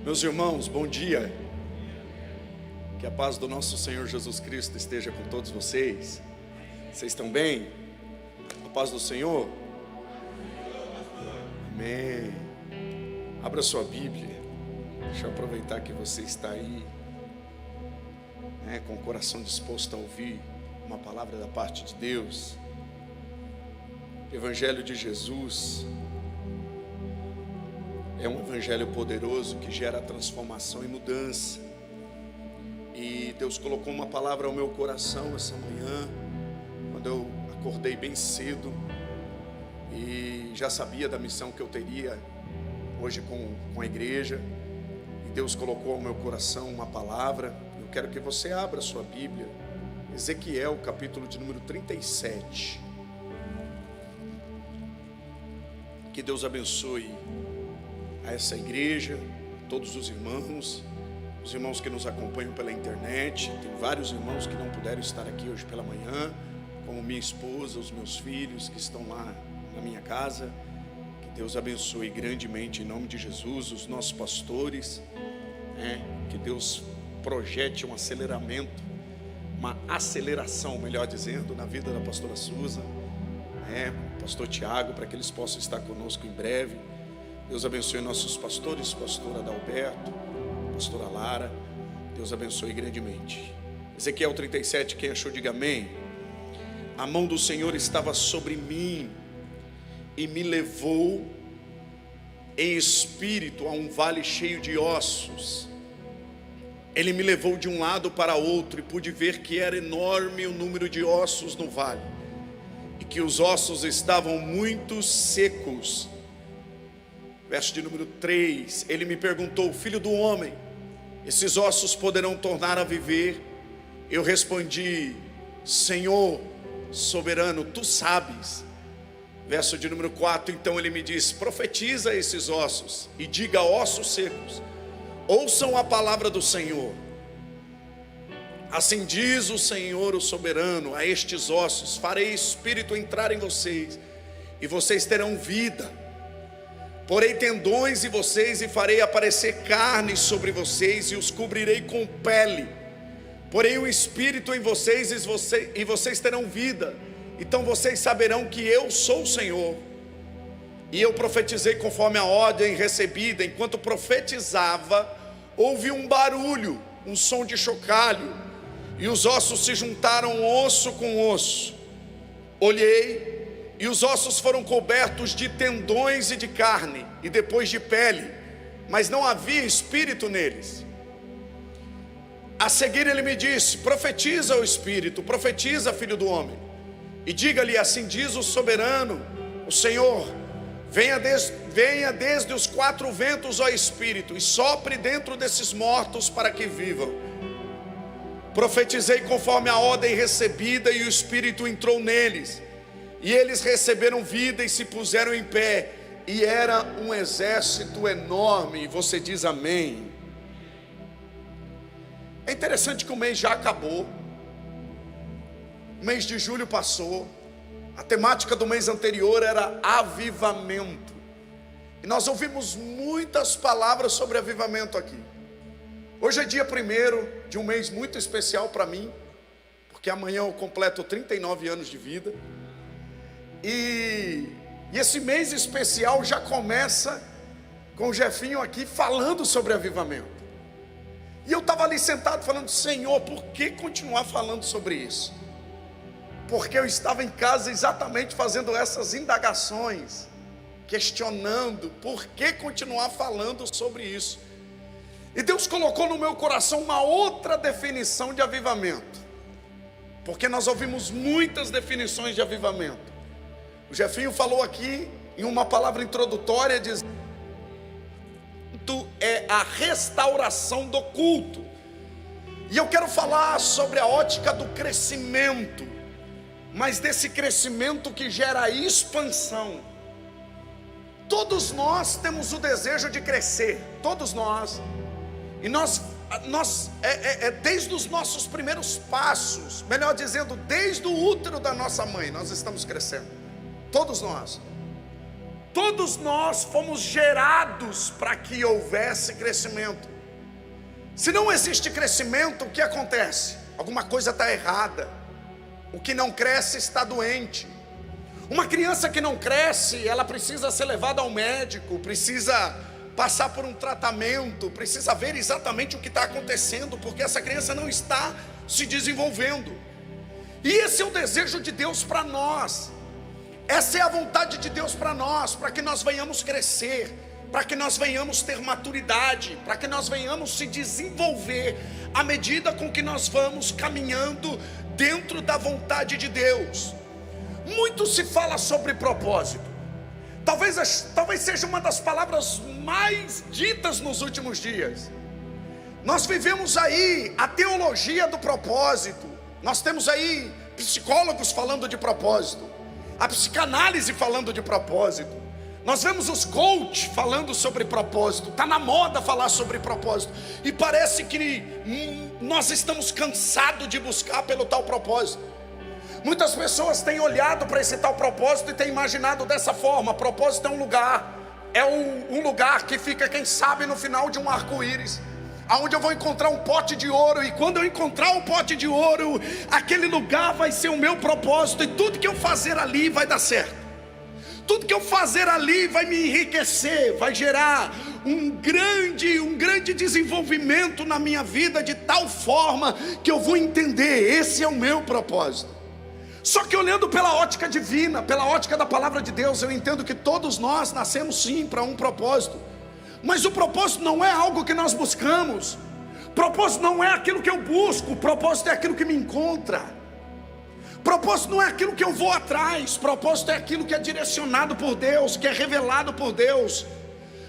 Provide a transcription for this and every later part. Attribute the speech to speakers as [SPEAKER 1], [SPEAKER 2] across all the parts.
[SPEAKER 1] Meus irmãos, bom dia. Que a paz do nosso Senhor Jesus Cristo esteja com todos vocês. Vocês estão bem? A paz do Senhor? Amém. Abra sua Bíblia. Deixa eu aproveitar que você está aí, com o coração disposto a ouvir uma palavra da parte de Deus. Evangelho de Jesus é um evangelho poderoso que gera transformação e mudança. E Deus colocou uma palavra ao meu coração essa manhã, quando eu acordei bem cedo e já sabia da missão que eu teria hoje com a igreja. E Deus colocou ao meu coração uma palavra. Eu quero que você abra a sua Bíblia, Ezequiel, capítulo de número 37. Que Deus abençoe a essa igreja, todos os irmãos que nos acompanham pela internet. Tem vários irmãos que não puderam estar aqui hoje pela manhã, como minha esposa, os meus filhos que estão lá na minha casa. Que Deus abençoe grandemente em nome de Jesus, os nossos pastores, que Deus projete um aceleramento, uma aceleração, melhor dizendo, na vida da pastora Suza, pastor Tiago, para que eles possam estar conosco em breve. Deus abençoe nossos pastores, pastor Adalberto, pastora Lara. Deus abençoe grandemente. Ezequiel 37, quem achou, diga amém. A mão do Senhor estava sobre mim e me levou em espírito a um vale cheio de ossos. Ele me levou de um lado para outro e pude ver que era enorme o número de ossos no vale, e que os ossos estavam muito secos. Verso de número 3, ele me perguntou: filho do homem, esses ossos poderão tornar a viver? Eu respondi: Senhor soberano, tu sabes. Verso de número 4, então ele me disse: profetiza a esses ossos e diga: ossos secos, ouçam a palavra do Senhor. Assim diz o Senhor, o soberano, a estes ossos: farei espírito entrar em vocês, e vocês terão vida. Porei tendões em vocês e farei aparecer carne sobre vocês e os cobrirei com pele. Porei um espírito em vocês e vocês terão vida. Então vocês saberão que eu sou o Senhor. E eu profetizei conforme a ordem recebida. Enquanto profetizava, houve um barulho, um som de chocalho, e os ossos se juntaram osso com osso. Olhei, e os ossos foram cobertos de tendões e de carne, e depois de pele, mas não havia espírito neles. A seguir ele me disse: profetiza o espírito, profetiza, filho do homem, e diga-lhe: assim diz o soberano, o Senhor: venha desde os 4 ventos, ó espírito, e sopre dentro desses mortos para que vivam. Profetizei conforme a ordem recebida, e o espírito entrou neles, e eles receberam vida e se puseram em pé, e era um exército enorme. E você diz amém. É interessante que o mês já acabou, o mês de julho passou. A temática do mês anterior era avivamento, e nós ouvimos muitas palavras sobre avivamento aqui. Hoje é dia 1º de um mês muito especial para mim, porque amanhã eu completo 39 anos de vida. E esse mês especial já começa com o Jefinho aqui falando sobre avivamento. E eu estava ali sentado falando: Senhor, por que continuar falando sobre isso? Porque eu estava em casa exatamente fazendo essas indagações, questionando por que continuar falando sobre isso. E Deus colocou no meu coração uma outra definição de avivamento, porque nós ouvimos muitas definições de avivamento. O Jefinho falou aqui em uma palavra introdutória, dizendo: é a restauração do culto. E eu quero falar sobre a ótica do crescimento, mas desse crescimento que gera expansão. Todos nós temos o desejo de crescer, todos nós. E nós desde os nossos primeiros passos, melhor dizendo, desde o útero da nossa mãe, nós estamos crescendo. Todos nós. todos nós fomos gerados para que houvesse crescimento. Se não existe crescimento, o que acontece? Alguma coisa está errada. O que não cresce está doente. Uma criança que não cresce, ela precisa ser levada ao médico, precisa passar por um tratamento, precisa ver exatamente o que está acontecendo, porque essa criança não está se desenvolvendo. E esse é o desejo de Deus para nós. Essa é a vontade de Deus para nós, para que nós venhamos crescer, para que nós venhamos ter maturidade, para que nós venhamos se desenvolver à medida com que nós vamos caminhando dentro da vontade de Deus. Muito se fala sobre propósito. Talvez seja uma das palavras mais ditas nos últimos dias. Nós vivemos aí a teologia do propósito. Nós temos aí psicólogos falando de propósito, a psicanálise falando de propósito. Nós vemos os coach falando sobre propósito. Está na moda falar sobre propósito. E parece que nós estamos cansados de buscar pelo tal propósito. Muitas pessoas têm olhado para esse tal propósito e têm imaginado dessa forma: propósito é um lugar. É um lugar que fica, quem sabe, no final de um arco-íris, aonde eu vou encontrar um pote de ouro. E quando eu encontrar um pote de ouro, aquele lugar vai ser o meu propósito. E tudo que eu fazer ali vai dar certo. Tudo que eu fazer ali vai me enriquecer, vai gerar um grande desenvolvimento na minha vida, de tal forma que eu vou entender: esse é o meu propósito. Só que olhando pela ótica divina, pela ótica da palavra de Deus, eu entendo que todos nós nascemos sim para um propósito. Mas o propósito não é algo que nós buscamos. Propósito não é aquilo que eu busco. Propósito é aquilo que me encontra. Propósito não é aquilo que eu vou atrás. Propósito é aquilo que é direcionado por Deus, que é revelado por Deus.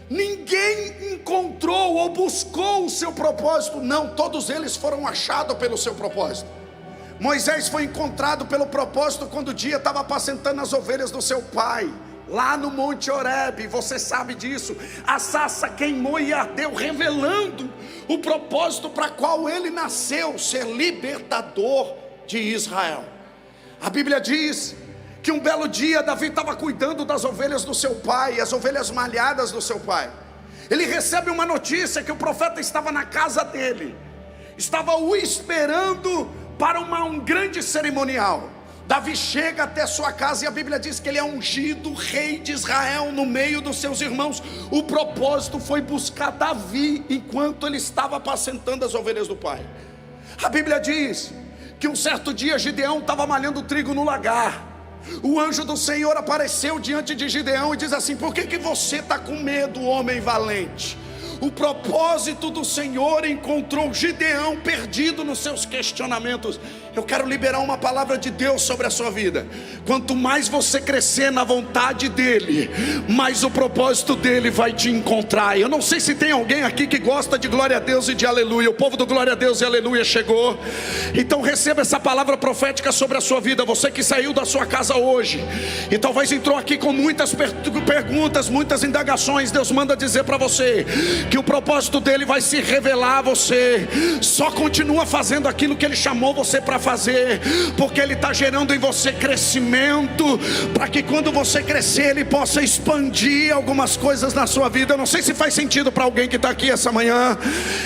[SPEAKER 1] Ninguém encontrou ou buscou o seu propósito. Não, todos eles foram achados pelo seu propósito. Moisés foi encontrado pelo propósito quando o dia estava apacentando as ovelhas do seu pai, lá no Monte Horebe. Você sabe disso. A sarça queimou e ardeu, revelando o propósito para qual ele nasceu: ser libertador de Israel. A Bíblia diz que um belo dia Davi estava cuidando das ovelhas do seu pai, as ovelhas malhadas do seu pai. Ele recebe uma notícia que o profeta estava na casa dele, estava o esperando para um grande cerimonial. Davi chega até sua casa e a Bíblia diz que ele é ungido rei de Israel no meio dos seus irmãos. O propósito foi buscar Davi enquanto ele estava apacentando as ovelhas do pai. A Bíblia diz que um certo dia Gideão estava malhando trigo no lagar. O anjo do Senhor apareceu diante de Gideão e diz assim: por que você está com medo, homem valente? O propósito do Senhor encontrou Gideão perdido nos seus questionamentos. Eu quero liberar uma palavra de Deus sobre a sua vida. Quanto mais você crescer na vontade dEle, mais o propósito dEle vai te encontrar. Eu não sei se tem alguém aqui que gosta de glória a Deus e de aleluia. O povo do glória a Deus e aleluia chegou. Então receba essa palavra profética sobre a sua vida. Você que saiu da sua casa hoje e talvez entrou aqui com muitas perguntas, muitas indagações, Deus manda dizer para você que o propósito dele vai se revelar a você. Só continua fazendo aquilo que ele chamou você para fazer, porque ele está gerando em você crescimento, para que quando você crescer ele possa expandir algumas coisas na sua vida. Eu não sei se faz sentido para alguém que está aqui essa manhã.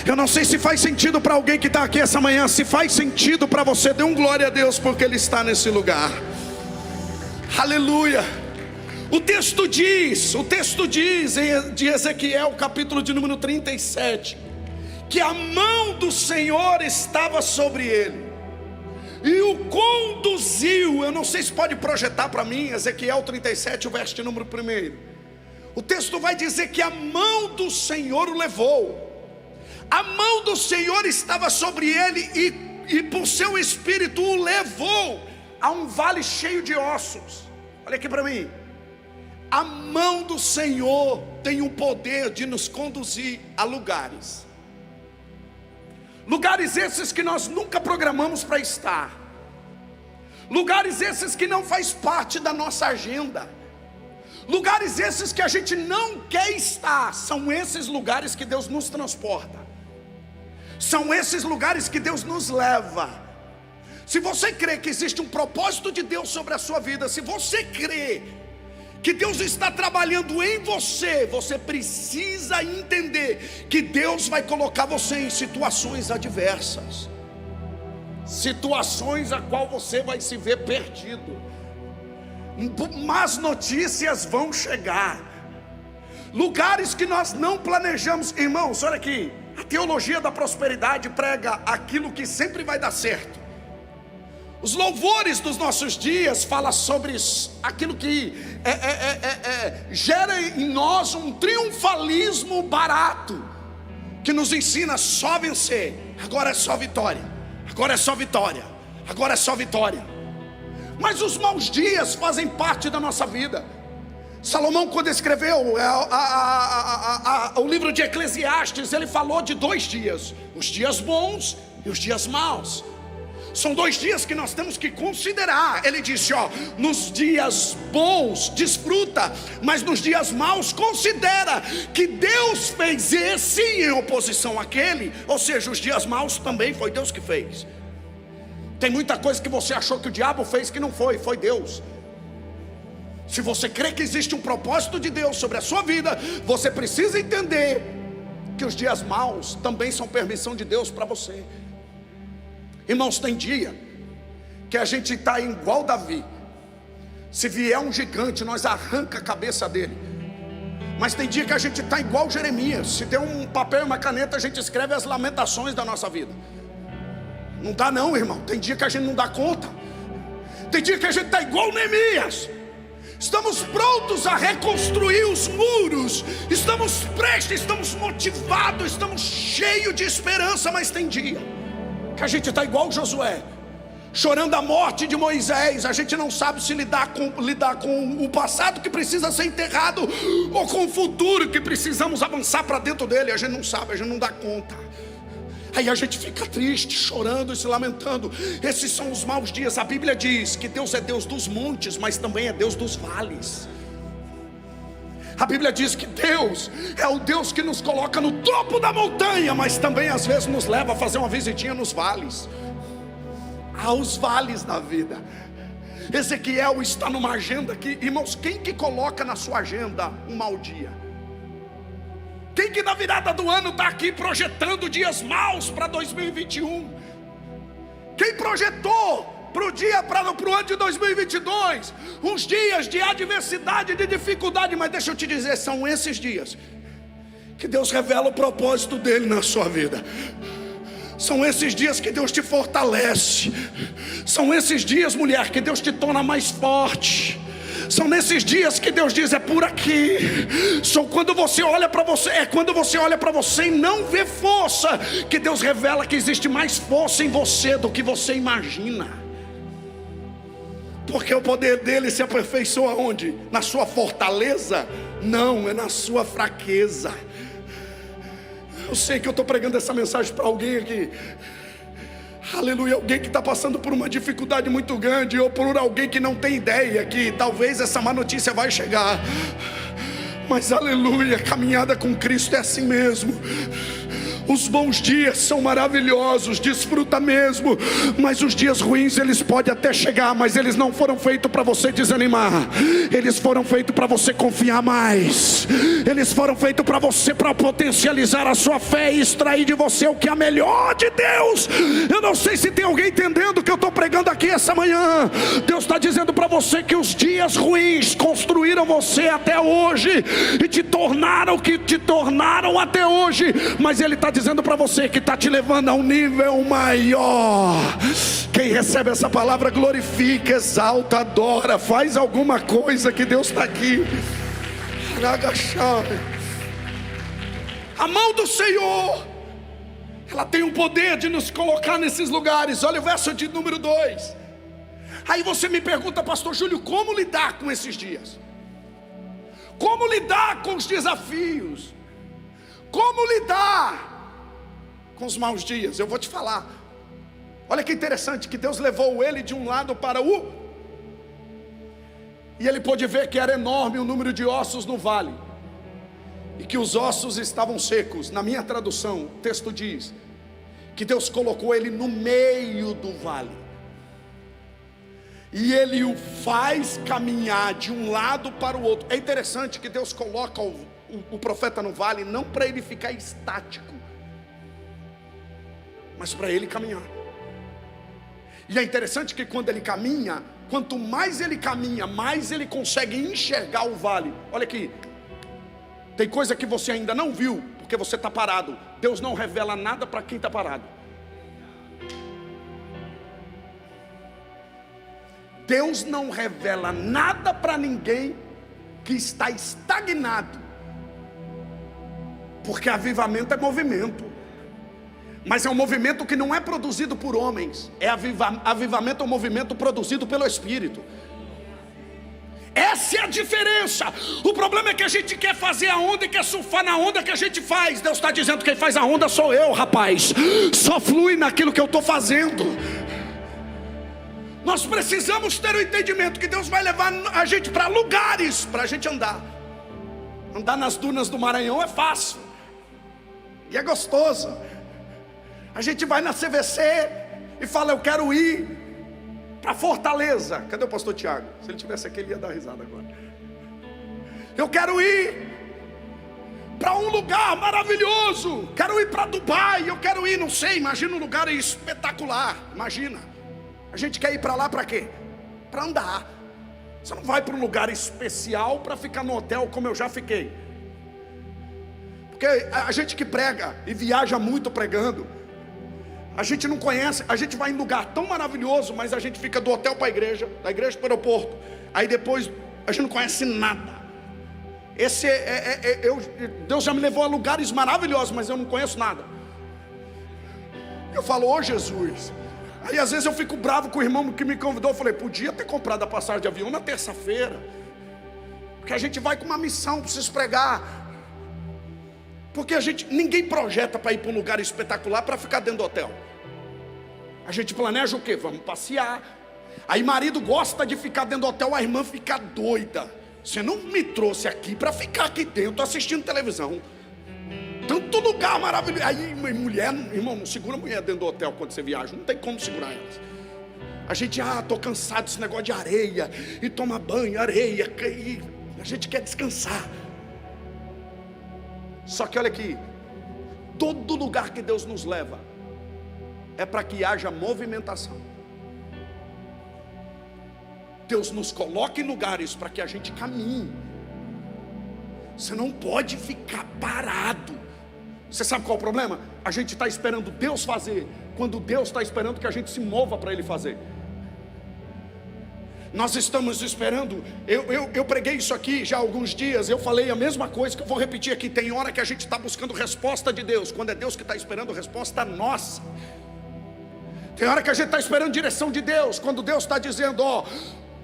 [SPEAKER 1] Eu não sei se faz sentido para alguém que está aqui essa manhã. Se faz sentido para você, dê um glória a Deus, porque ele está nesse lugar. Aleluia. O texto diz de Ezequiel, capítulo de número 37, que a mão do Senhor estava sobre ele e o conduziu. Eu não sei se pode projetar para mim, Ezequiel 37, o verso de número 1. O texto vai dizer que a mão do Senhor o levou. A mão do Senhor estava sobre ele e por seu espírito o levou a um vale cheio de ossos. Olha aqui para mim. A mão do Senhor tem o poder de nos conduzir a lugares. Lugares esses que nós nunca programamos para estar. Lugares esses que não faz parte da nossa agenda. Lugares esses que a gente não quer estar. São esses lugares que Deus nos transporta. São esses lugares que Deus nos leva. Se você crê que existe um propósito de Deus sobre a sua vida, se você crê que Deus está trabalhando em você, você precisa entender que Deus vai colocar você em situações adversas, situações a qual você vai se ver perdido. Más notícias vão chegar, lugares que nós não planejamos. Irmãos, olha aqui, a teologia da prosperidade prega aquilo que sempre vai dar certo. Os louvores dos nossos dias falam sobre aquilo que gera em nós um triunfalismo barato, que nos ensina só vencer, agora é só vitória, agora é só vitória, agora é só vitória. Mas os maus dias fazem parte da nossa vida. Salomão, quando escreveu o livro de Eclesiastes, ele falou de 2 dias: os dias bons e os dias maus. São 2 dias que nós temos que considerar. Ele disse, nos dias bons desfruta, mas nos dias maus considera que Deus fez esse em oposição àquele. Ou seja, os dias maus também foi Deus que fez. Tem muita coisa que você achou que o diabo fez que não foi, foi Deus. Se você crê que existe um propósito de Deus sobre a sua vida, você precisa entender que os dias maus também são permissão de Deus para você. Irmãos, tem dia que a gente está igual Davi. Se vier um gigante, nós arranca a cabeça dele. Mas tem dia que a gente está igual Jeremias. Se der um papel e uma caneta, a gente escreve as lamentações da nossa vida. Não dá não, irmão. Tem dia que a gente não dá conta. Tem dia que a gente está igual Neemias. Estamos prontos a reconstruir os muros, estamos prestes, estamos motivados, estamos cheios de esperança. Mas tem dia que a gente está igual Josué, chorando a morte de Moisés. A gente não sabe se lidar com o passado que precisa ser enterrado, ou com o futuro que precisamos avançar para dentro dele. A gente não sabe, a gente não dá conta. Aí a gente fica triste, chorando e se lamentando. Esses são os maus dias. A Bíblia diz que Deus é Deus dos montes, mas também é Deus dos vales. A Bíblia diz que Deus é o Deus que nos coloca no topo da montanha, mas também às vezes nos leva a fazer uma visitinha nos vales. Há os vales da vida. Ezequiel está numa agenda que, irmãos, quem que coloca na sua agenda um mau dia? Quem que na virada do ano está aqui projetando dias maus para 2021? Quem projetou para o ano de 2022 uns dias de adversidade, de dificuldade? Mas deixa eu te dizer, são esses dias que Deus revela o propósito dele na sua vida. São esses dias que Deus te fortalece. São esses dias, mulher, que Deus te torna mais forte. São nesses dias que Deus diz, é por aqui. Quando você olha para você, é quando você olha para você e não vê força, que Deus revela que existe mais força em você do que você imagina. Porque o poder dele se aperfeiçoa onde? Na sua fortaleza? Não, é na sua fraqueza. Eu sei que eu estou pregando essa mensagem para alguém aqui, aleluia, alguém que está passando por uma dificuldade muito grande, ou por alguém que não tem ideia que talvez essa má notícia vai chegar. Mas aleluia, caminhada com Cristo é assim mesmo. Os bons dias são maravilhosos, desfruta mesmo. Mas os dias ruins, eles podem até chegar, mas eles não foram feitos para você desanimar. Eles foram feitos para você confiar mais. Eles foram feitos para você, para potencializar a sua fé e extrair de você o que é melhor de Deus. Eu não sei se tem alguém entendendo o que eu estou pregando aqui essa manhã. Deus está dizendo para você que os dias ruins construíram você até hoje e te tornaram o que te tornaram até hoje. Mas Ele está dizendo para você que está te levando a um nível maior. Quem recebe essa palavra glorifica, exalta, adora, faz alguma coisa, que Deus está aqui. A mão do Senhor, ela tem o poder de nos colocar nesses lugares. Olha o verso de número 2. Aí você me pergunta, pastor Júlio, como lidar com esses dias? Como lidar com os desafios? Como lidar com os maus dias? Eu vou te falar. Olha que interessante, que Deus levou ele de um lado para o... E ele pôde ver que era enorme o número de ossos no vale, e que os ossos estavam secos. Na minha tradução, o texto diz que Deus colocou ele no meio do vale. e Ele o faz caminhar de um lado para o outro. É interessante que Deus coloca o profeta no vale, não para ele ficar estático, mas para ele caminhar. E é interessante que quando ele caminha, quanto mais ele caminha, mais ele consegue enxergar o vale. Olha aqui, tem coisa que você ainda não viu, porque você está parado. Deus não revela nada para quem está parado. Deus não revela nada para ninguém que está estagnado, porque avivamento é movimento, mas é um movimento que não é produzido por homens. Avivamento é um movimento produzido pelo Espírito. Essa é a diferença. O problema é que a gente quer fazer a onda e quer surfar na onda que a gente faz. Deus está dizendo que quem faz a onda sou eu, rapaz. Só flui naquilo que eu estou fazendo. Nós precisamos ter o entendimento que Deus vai levar a gente para lugares, para a gente andar. Andar nas dunas do Maranhão é fácil e é gostoso. A gente vai na CVC e fala: eu quero ir para Fortaleza. Cadê o pastor Tiago? Se ele tivesse aqui, ele ia dar risada agora. Eu quero ir para um lugar maravilhoso. Quero ir para Dubai. Eu quero ir, não sei, imagina um lugar espetacular. Imagina. A gente quer ir para lá para quê? Para andar. Você não vai para um lugar especial para ficar no hotel como eu já fiquei. Porque a gente que prega e viaja muito pregando, a gente não conhece, a gente vai em lugar tão maravilhoso, mas a gente fica do hotel para a igreja, da igreja para o aeroporto. Aí depois a gente não conhece nada. Deus já me levou a lugares maravilhosos, mas eu não conheço nada. Eu falo: ô Jesus. Aí às vezes eu fico bravo com o irmão que me convidou. Eu falei: podia ter comprado a passagem de avião na terça-feira, porque a gente vai com uma missão, precisa pregar. Porque ninguém projeta para ir para um lugar espetacular para ficar dentro do hotel. A gente planeja o quê? Vamos passear. Aí marido gosta de ficar dentro do hotel, a irmã fica doida. Você não me trouxe aqui para ficar aqui dentro assistindo televisão. Tanto lugar maravilhoso. Aí mulher, irmão, não segura a mulher dentro do hotel quando você viaja. Não tem como segurar elas. A gente, tô cansado desse negócio de areia, e tomar banho, areia, e a gente quer descansar. Só que olha aqui, todo lugar que Deus nos leva é para que haja movimentação. Deus nos coloca em lugares para que a gente caminhe. Você não pode ficar parado. Você sabe qual é o problema? A gente está esperando Deus fazer, quando Deus está esperando que a gente se mova para Ele fazer. Nós estamos esperando. Eu preguei isso aqui já há alguns dias. Eu falei a mesma coisa que eu vou repetir aqui. Tem hora que a gente está buscando resposta de Deus, quando é Deus que está esperando resposta nossa. Tem hora que a gente está esperando direção de Deus, quando Deus está dizendo: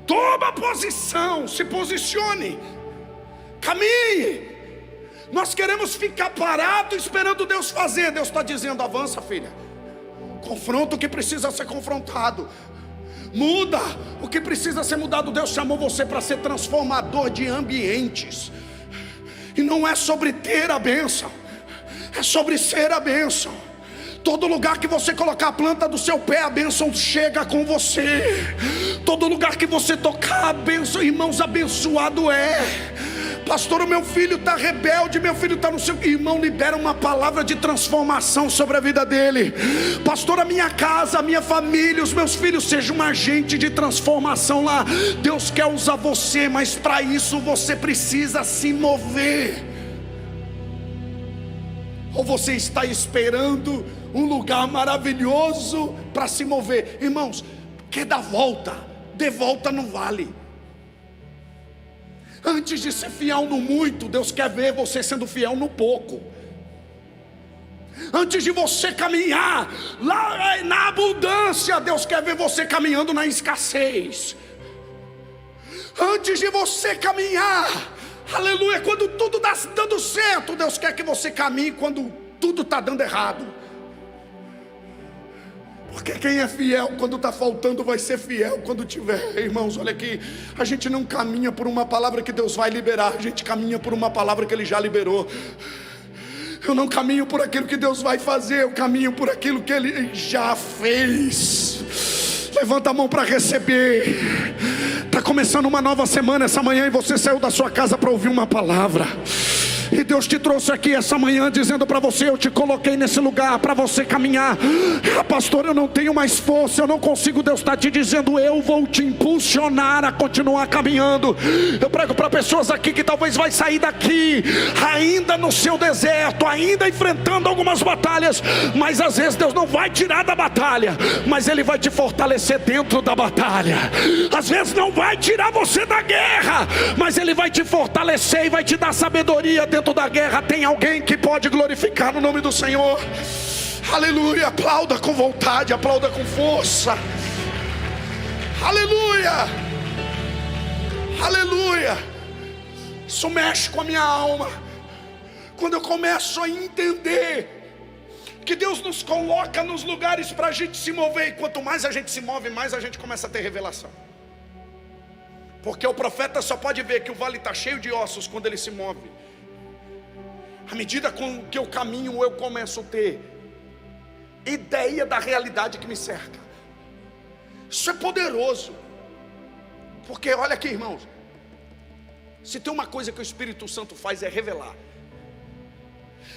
[SPEAKER 1] toma posição, se posicione, caminhe. Nós queremos ficar parado esperando Deus fazer. Deus está dizendo: avança, filha, confronta o que precisa ser confrontado, muda o que precisa ser mudado. Deus chamou você para ser transformador de ambientes. E não é sobre ter a bênção, é sobre ser a bênção. Todo lugar que você colocar a planta do seu pé, a bênção chega com você. Todo lugar que você tocar, a bênção, irmãos, abençoado é. Pastor, o meu filho está rebelde, meu filho está no seu... Irmão, libera uma palavra de transformação sobre a vida dele. Pastor, a minha casa, a minha família, os meus filhos, seja um agente de transformação lá. Deus quer usar você, mas para isso você precisa se mover. Ou você está esperando um lugar maravilhoso para se mover? Irmãos, quer dar volta? Dê volta no vale. Antes de ser fiel no muito, Deus quer ver você sendo fiel no pouco. Antes de você caminhar lá na abundância, Deus quer ver você caminhando na escassez. Antes de você caminhar, aleluia, quando tudo está dando certo, Deus quer que você caminhe quando tudo está dando errado. Porque quem é fiel quando está faltando vai ser fiel quando tiver. Irmãos, olha aqui, a gente não caminha por uma palavra que Deus vai liberar, a gente caminha por uma palavra que Ele já liberou. Eu não caminho por aquilo que Deus vai fazer, eu caminho por aquilo que Ele já fez. Levanta a mão para receber. Está começando uma nova semana essa manhã e você saiu da sua casa para ouvir uma palavra. E Deus te trouxe aqui essa manhã dizendo para você: eu te coloquei nesse lugar para você caminhar. Pastor, eu não tenho mais força, eu não consigo. Deus está te dizendo: eu vou te impulsionar a continuar caminhando. Eu prego para pessoas aqui que talvez vai sair daqui ainda no seu deserto, ainda enfrentando algumas batalhas, mas às vezes Deus não vai tirar da batalha, mas Ele vai te fortalecer dentro da batalha. Às vezes não vai tirar você da guerra, mas Ele vai te fortalecer e vai te dar sabedoria dentro da guerra. Tem alguém que pode glorificar no nome do Senhor? Aleluia. Aplauda com vontade, aplauda com força. Aleluia, aleluia. Isso mexe com a minha alma quando eu começo a entender que Deus nos coloca nos lugares para a gente se mover. E quanto mais a gente se move, mais a gente começa a ter revelação. Porque o profeta só pode ver que o vale está cheio de ossos quando ele se move. À medida com que eu caminho, eu começo a ter ideia da realidade que me cerca. Isso é poderoso. Porque olha aqui, irmãos, se tem uma coisa que o Espírito Santo faz é revelar.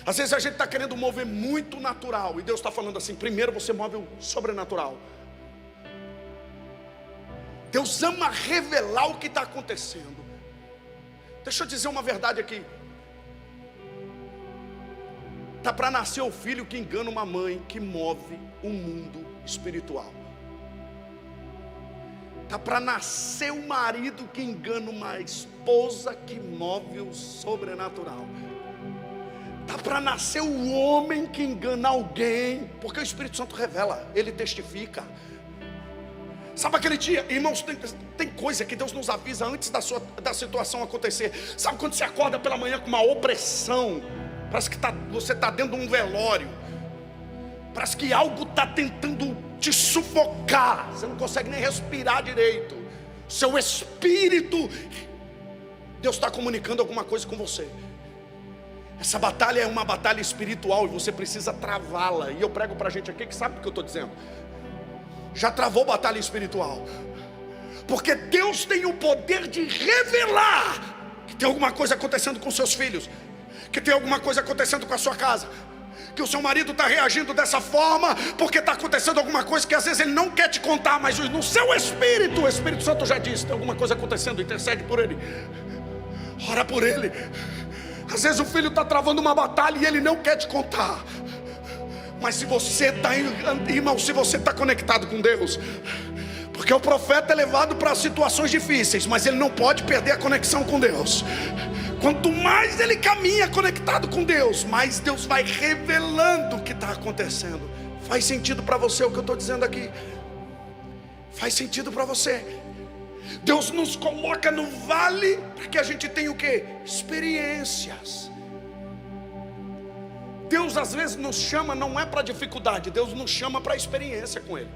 [SPEAKER 1] Às vezes a gente está querendo mover muito natural, e Deus está falando assim: primeiro você move o sobrenatural. Deus ama revelar o que está acontecendo. Deixa eu dizer uma verdade aqui. Está para nascer o filho que engana uma mãe, que move o mundo espiritual. Está para nascer o marido que engana uma esposa, que move o sobrenatural. Está para nascer o homem que engana alguém, porque o Espírito Santo revela, ele testifica. Sabe aquele dia, irmãos, tem coisa que Deus nos avisa antes da situação acontecer. Sabe quando você acorda pela manhã com uma opressão? Parece que você está dentro de um velório. Parece que algo está tentando te sufocar. Você não consegue nem respirar direito. Seu espírito, Deus está comunicando alguma coisa com você. Essa batalha é uma batalha espiritual e você precisa travá-la. E eu prego para a gente aqui que sabe o que eu estou dizendo. Já travou batalha espiritual. Porque Deus tem o poder de revelar que tem alguma coisa acontecendo com seus filhos, que tem alguma coisa acontecendo com a sua casa, que o seu marido está reagindo dessa forma, porque está acontecendo alguma coisa que às vezes ele não quer te contar, mas no seu espírito, o Espírito Santo já disse: tem alguma coisa acontecendo, intercede por ele, ora por ele. Às vezes o filho está travando uma batalha e ele não quer te contar, mas se você está, irmão, se você está conectado com Deus, porque o profeta é levado para situações difíceis, mas ele não pode perder a conexão com Deus. Quanto mais ele caminha conectado com Deus, mais Deus vai revelando o que está acontecendo. Faz sentido para você o que eu estou dizendo aqui? Faz sentido para você? Deus nos coloca no vale para que a gente tenha o quê? Experiências. Deus às vezes nos chama não é para dificuldade, Deus nos chama para experiência com Ele.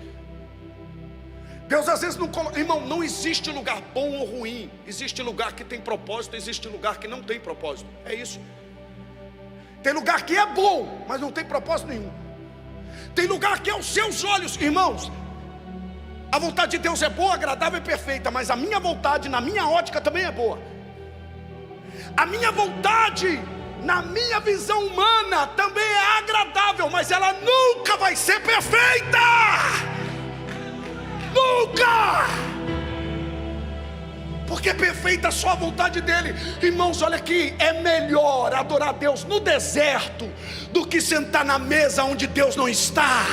[SPEAKER 1] Deus às vezes não coloca, irmão, não existe lugar bom ou ruim. Existe lugar que tem propósito, existe lugar que não tem propósito. É isso. Tem lugar que é bom, mas não tem propósito nenhum. Tem lugar que aos seus olhos, irmãos, a vontade de Deus é boa, agradável e perfeita, mas a minha vontade, na minha ótica, também é boa. A minha vontade, na minha visão humana, também é agradável, mas ela nunca vai ser perfeita. Nunca! Porque é perfeita só a vontade dele. Irmãos, olha aqui, é melhor adorar a Deus no deserto do que sentar na mesa onde Deus não está.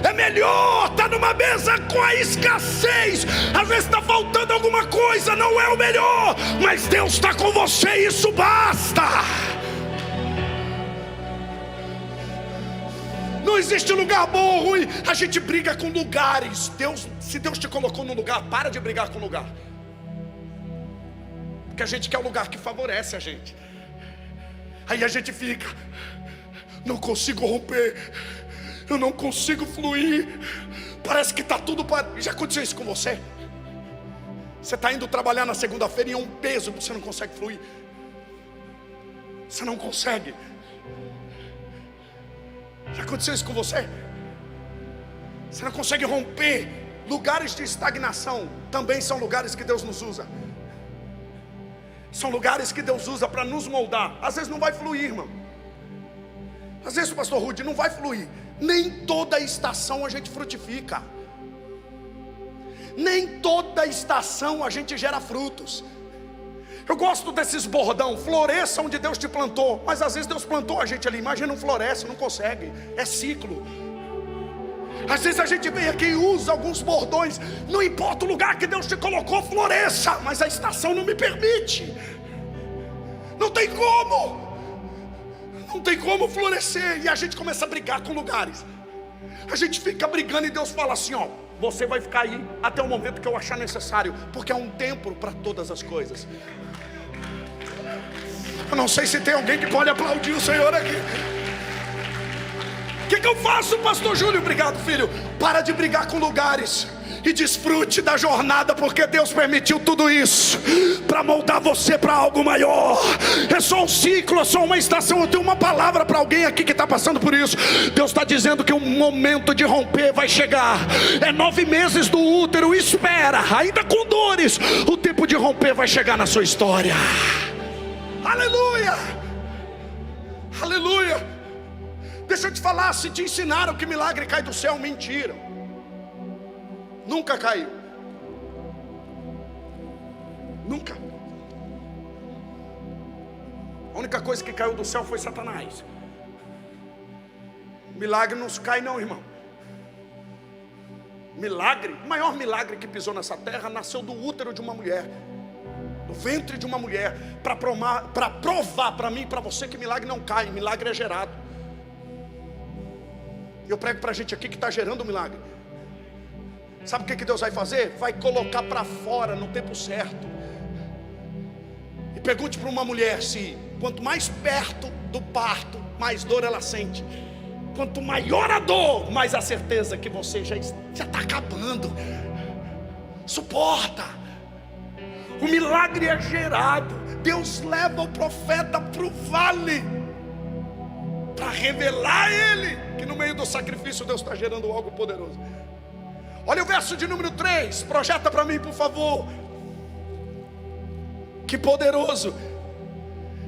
[SPEAKER 1] É melhor estar numa mesa com a escassez. Às vezes está faltando alguma coisa, não é o melhor, mas Deus está com você e isso basta. Não existe lugar bom ou ruim. A gente briga com lugares. Se Deus te colocou num lugar, para de brigar com o lugar, porque a gente quer o lugar que favorece a gente. Aí a gente fica: não consigo romper, eu não consigo fluir, parece que está tudo para... Já aconteceu isso com você? Você está indo trabalhar na segunda-feira e é um peso, você não consegue fluir. Você não consegue. Já aconteceu isso com você? Você não consegue romper. Lugares de estagnação também são lugares que Deus nos usa. São lugares que Deus usa para nos moldar. Às vezes não vai fluir, irmão. Às vezes, pastor Rudy, não vai fluir. Nem toda estação a gente frutifica. Nem toda estação a gente gera frutos. Eu gosto desses bordão: floresça onde Deus te plantou. Mas às vezes Deus plantou a gente ali, mas a gente não floresce, não consegue. É ciclo. Às vezes a gente vem aqui e usa alguns bordões. Não importa o lugar que Deus te colocou, floresça, mas a estação não me permite. Não tem como. Não tem como florescer. E a gente começa a brigar com lugares. A gente fica brigando e Deus fala assim: ó, você vai ficar aí até o momento que eu achar necessário, porque é um tempo para todas as coisas. Eu não sei se tem alguém que pode aplaudir o Senhor aqui. O que eu faço, pastor Júlio? Obrigado, filho. Para de brigar com lugares e desfrute da jornada, porque Deus permitiu tudo isso para moldar você para algo maior. É só um ciclo, é só uma estação. Eu tenho uma palavra para alguém aqui que está passando por isso. Deus está dizendo que um momento de romper vai chegar. É 9 meses do útero, espera, ainda com dores. O tempo de romper vai chegar na sua história. Aleluia, aleluia. Deixa eu te falar, se te ensinaram que milagre cai do céu, mentira. Nunca caiu. Nunca. A única coisa que caiu do céu foi Satanás. Milagre não cai não, irmão. Milagre, o maior milagre que pisou nessa terra nasceu do útero de uma mulher, do ventre de uma mulher, para provar para mim e para você que milagre não cai, milagre é gerado. Eu prego para a gente aqui que está gerando um milagre. Sabe o que Deus vai fazer? Vai colocar para fora no tempo certo. E pergunte para uma mulher se quanto mais perto do parto, mais dor ela sente. Quanto maior a dor, mais a certeza que você já está acabando. Suporta. O milagre é gerado. Deus leva o profeta para o vale, para revelar a ele que no meio do sacrifício Deus está gerando algo poderoso. Olha o verso de número 3, projeta para mim, por favor. Que poderoso.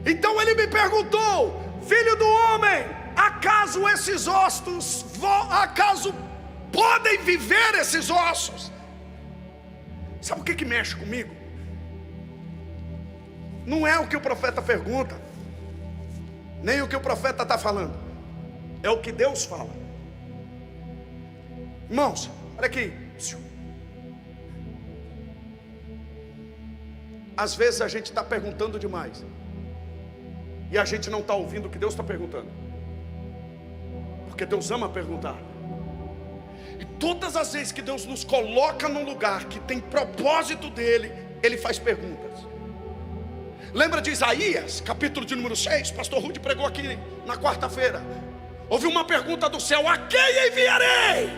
[SPEAKER 1] Então ele me perguntou: filho do homem, acaso esses ossos, acaso podem viver esses ossos? Sabe o que mexe comigo? Não é o que o profeta pergunta, nem o que o profeta está falando, é o que Deus fala. Irmãos, olha aqui. Às vezes a gente está perguntando demais e a gente não está ouvindo o que Deus está perguntando, porque Deus ama perguntar. E todas as vezes que Deus nos coloca num lugar que tem propósito dele, Ele faz perguntas. Lembra de Isaías, capítulo de número 6? Pastor Rudy pregou aqui na quarta-feira. Houve uma pergunta do céu: a quem enviarei?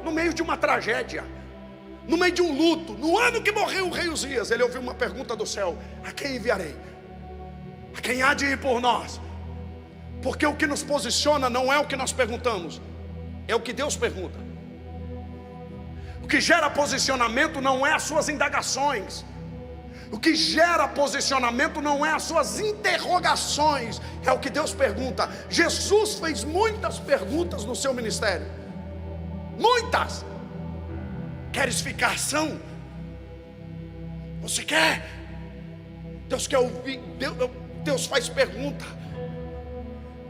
[SPEAKER 1] No meio de uma tragédia, no meio de um luto, no ano que morreu o rei Uzias, ele ouviu uma pergunta do céu: a quem enviarei? A quem há de ir por nós? Porque o que nos posiciona não é o que nós perguntamos, é o que Deus pergunta. O que gera posicionamento não é as suas indagações. O que gera posicionamento não é as suas interrogações, é o que Deus pergunta. Jesus fez muitas perguntas no seu ministério. Muitas. Queres ficar são? Você quer? Deus quer ouvir. Deus faz pergunta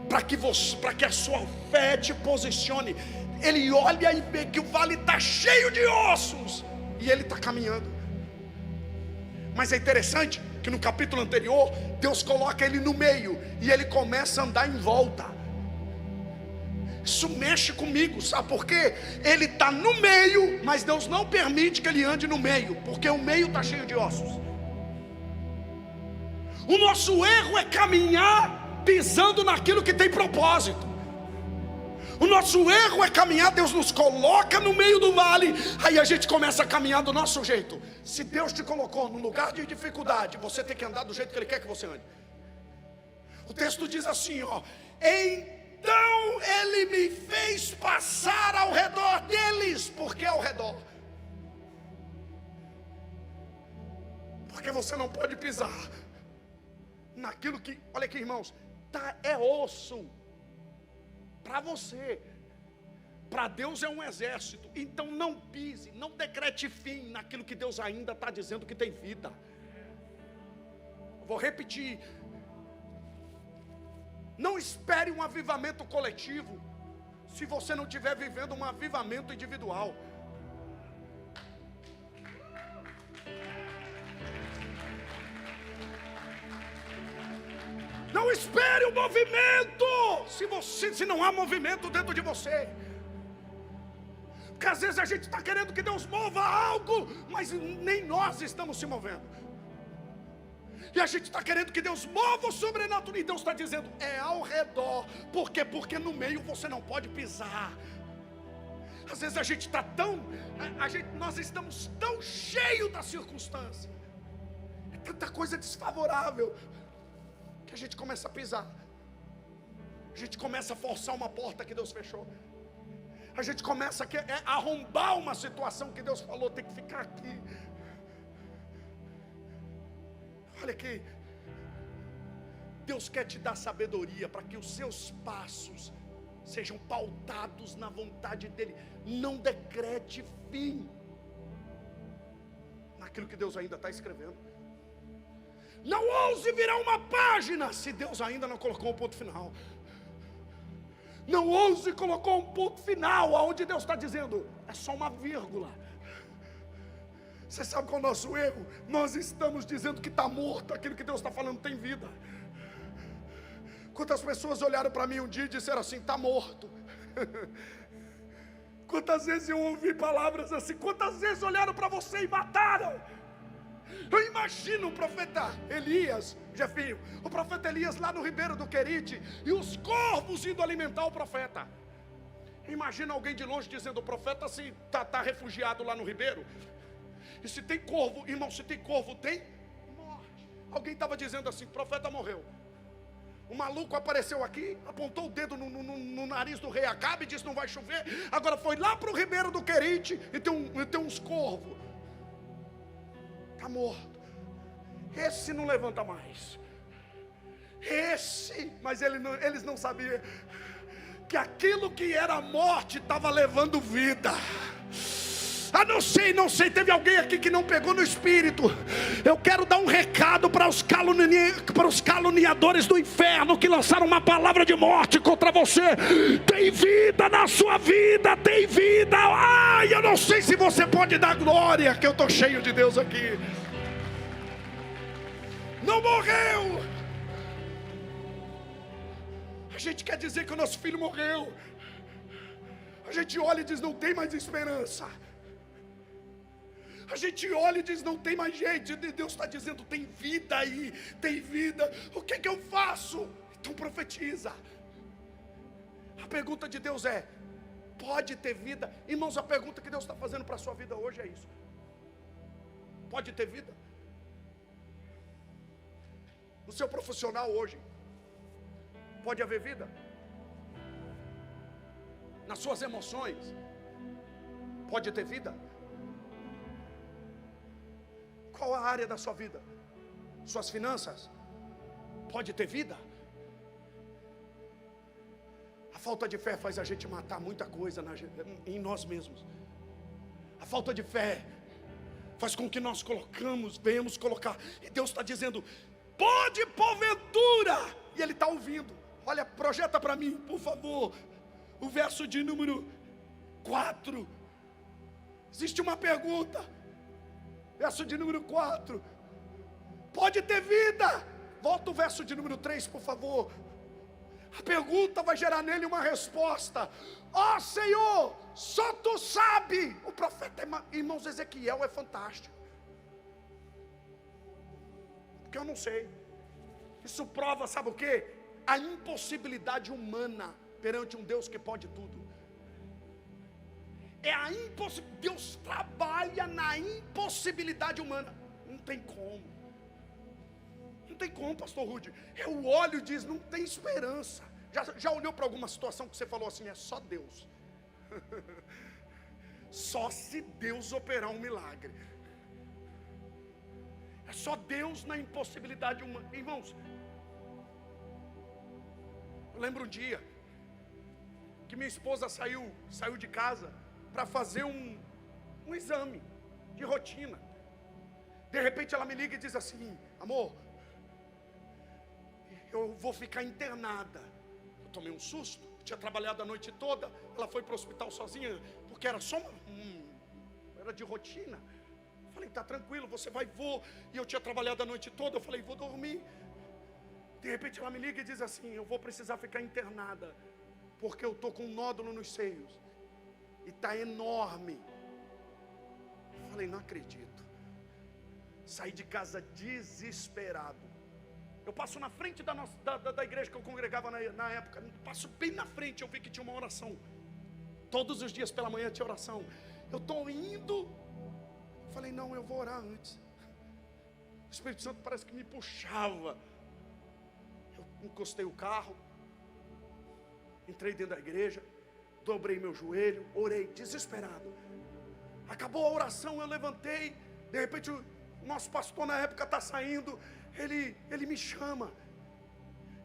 [SPEAKER 1] para que a sua fé te posicione. Ele olha e vê que o vale está cheio de ossos e ele está caminhando. Mas é interessante que no capítulo anterior Deus coloca ele no meio e ele começa a andar em volta. Isso mexe comigo, sabe por quê? Ele está no meio, mas Deus não permite que ele ande no meio, porque o meio está cheio de ossos. O nosso erro é caminhar pisando naquilo que tem propósito. O nosso erro é caminhar, Deus nos coloca no meio do vale, aí a gente começa a caminhar do nosso jeito. Se Deus te colocou num lugar de dificuldade, você tem que andar do jeito que Ele quer que você ande. O texto diz assim, ó: então Ele me fez passar ao redor deles. Por que ao redor? Porque você não pode pisar naquilo que, olha aqui, irmãos, é osso para você. Para Deus é um exército. Então não pise, não decrete fim naquilo que Deus ainda está dizendo que tem vida. Vou repetir. Não espere um avivamento coletivo se você não estiver vivendo um avivamento individual. Não espere o movimento se não há movimento dentro de você. Porque às vezes a gente está querendo que Deus mova algo, mas nem nós estamos se movendo. E a gente está querendo que Deus mova o sobrenatural, e Deus está dizendo, é ao redor. Por quê? Porque no meio você não pode pisar. Às vezes a gente está nós estamos tão cheios da circunstância, é tanta coisa desfavorável, que a gente começa a pisar. A gente começa a forçar uma porta que Deus fechou. A gente começa a arrombar uma situação que Deus falou, tem que ficar aqui. Olha aqui, Deus quer te dar sabedoria para que os seus passos sejam pautados na vontade dEle. Não decrete fim naquilo que Deus ainda está escrevendo. Não ouse virar uma página se Deus ainda não colocou um ponto final. Não ouse colocar um ponto final aonde Deus está dizendo, é só uma vírgula. Você sabe qual é o nosso erro? Nós estamos dizendo que está morto, aquilo que Deus está falando tem vida. Quantas pessoas olharam para mim um dia e disseram assim, está morto. Quantas vezes eu ouvi palavras assim, quantas vezes olharam para você e mataram. Eu imagino o profeta Elias, Jefinho, o profeta Elias lá no Ribeiro do Querite, e os corvos indo alimentar o profeta. Imagina alguém de longe dizendo, o profeta se está refugiado lá no Ribeiro. E se tem corvo, irmão, se tem corvo, tem morte. Alguém estava dizendo assim, o profeta morreu. O maluco apareceu aqui, apontou o dedo no nariz do rei Acabe e disse, não vai chover. Agora foi lá para o Ribeiro do Querite e tem uns corvos. Está morto. Esse não levanta mais. Mas eles não sabiam que aquilo que era morte estava levando vida. Não sei, teve alguém aqui que não pegou no espírito. Eu quero dar um recado para os caluniadores do inferno que lançaram uma palavra de morte contra você. Tem vida na sua vida, tem vida. Ai, eu não sei se você pode dar glória, que eu estou cheio de Deus aqui. Não morreu. A gente quer dizer que o nosso filho morreu. A gente olha e diz, não tem mais esperança. A gente olha e diz, não tem mais jeito. Deus está dizendo, tem vida aí, tem vida. O que eu faço? Então profetiza. A pergunta de Deus é, pode ter vida? Irmãos, a pergunta que Deus está fazendo para a sua vida hoje é isso. Pode ter vida? No seu profissional hoje, pode haver vida? Nas suas emoções, pode ter vida? Qual a área da sua vida? Suas finanças? Pode ter vida? A falta de fé faz a gente matar muita coisa em nós mesmos. A falta de fé faz com que nós venhamos colocar. E Deus está dizendo, pode porventura. E Ele está ouvindo. Olha, projeta para mim, por favor, o verso de número 4. Existe uma pergunta. Verso de número 4. Pode ter vida. Volta o verso de número 3, por favor. A pergunta vai gerar nele uma resposta. Ó Senhor, só Tu sabe. O profeta, irmãos, Ezequiel é fantástico. Porque eu não sei. Isso prova, sabe o quê? A impossibilidade humana perante um Deus que pode tudo. É a impossibilidade. Deus trabalha na impossibilidade humana. Não tem como. Não tem como, pastor Rudy. Eu olho e diz, não tem esperança. Já olhou para alguma situação que você falou assim, é só Deus. Só se Deus operar um milagre. É só Deus na impossibilidade humana. Irmãos, eu lembro um dia que minha esposa saiu de casa para fazer um exame de rotina. De repente ela me liga e diz assim: amor, eu vou ficar internada. Eu tomei um susto, tinha trabalhado a noite toda. Ela foi para o hospital sozinha, porque era só era de rotina. Eu falei: tá tranquilo, você vai, vou. E eu tinha trabalhado a noite toda, eu falei: vou dormir. De repente ela me liga e diz assim: eu vou precisar ficar internada, porque eu estou com um nódulo nos seios, e está enorme. Eu falei: não acredito. Saí de casa desesperado. Eu passo na frente da igreja que eu congregava na época. Passo bem na frente, eu vi que tinha uma oração. Todos os dias pela manhã tinha oração. Eu estou indo. Falei: não, eu vou orar antes. O Espírito Santo parece que me puxava. Eu encostei o carro, entrei dentro da igreja, dobrei meu joelho, orei desesperado. Acabou a oração, eu levantei. De repente o nosso pastor na época está saindo. Ele me chama,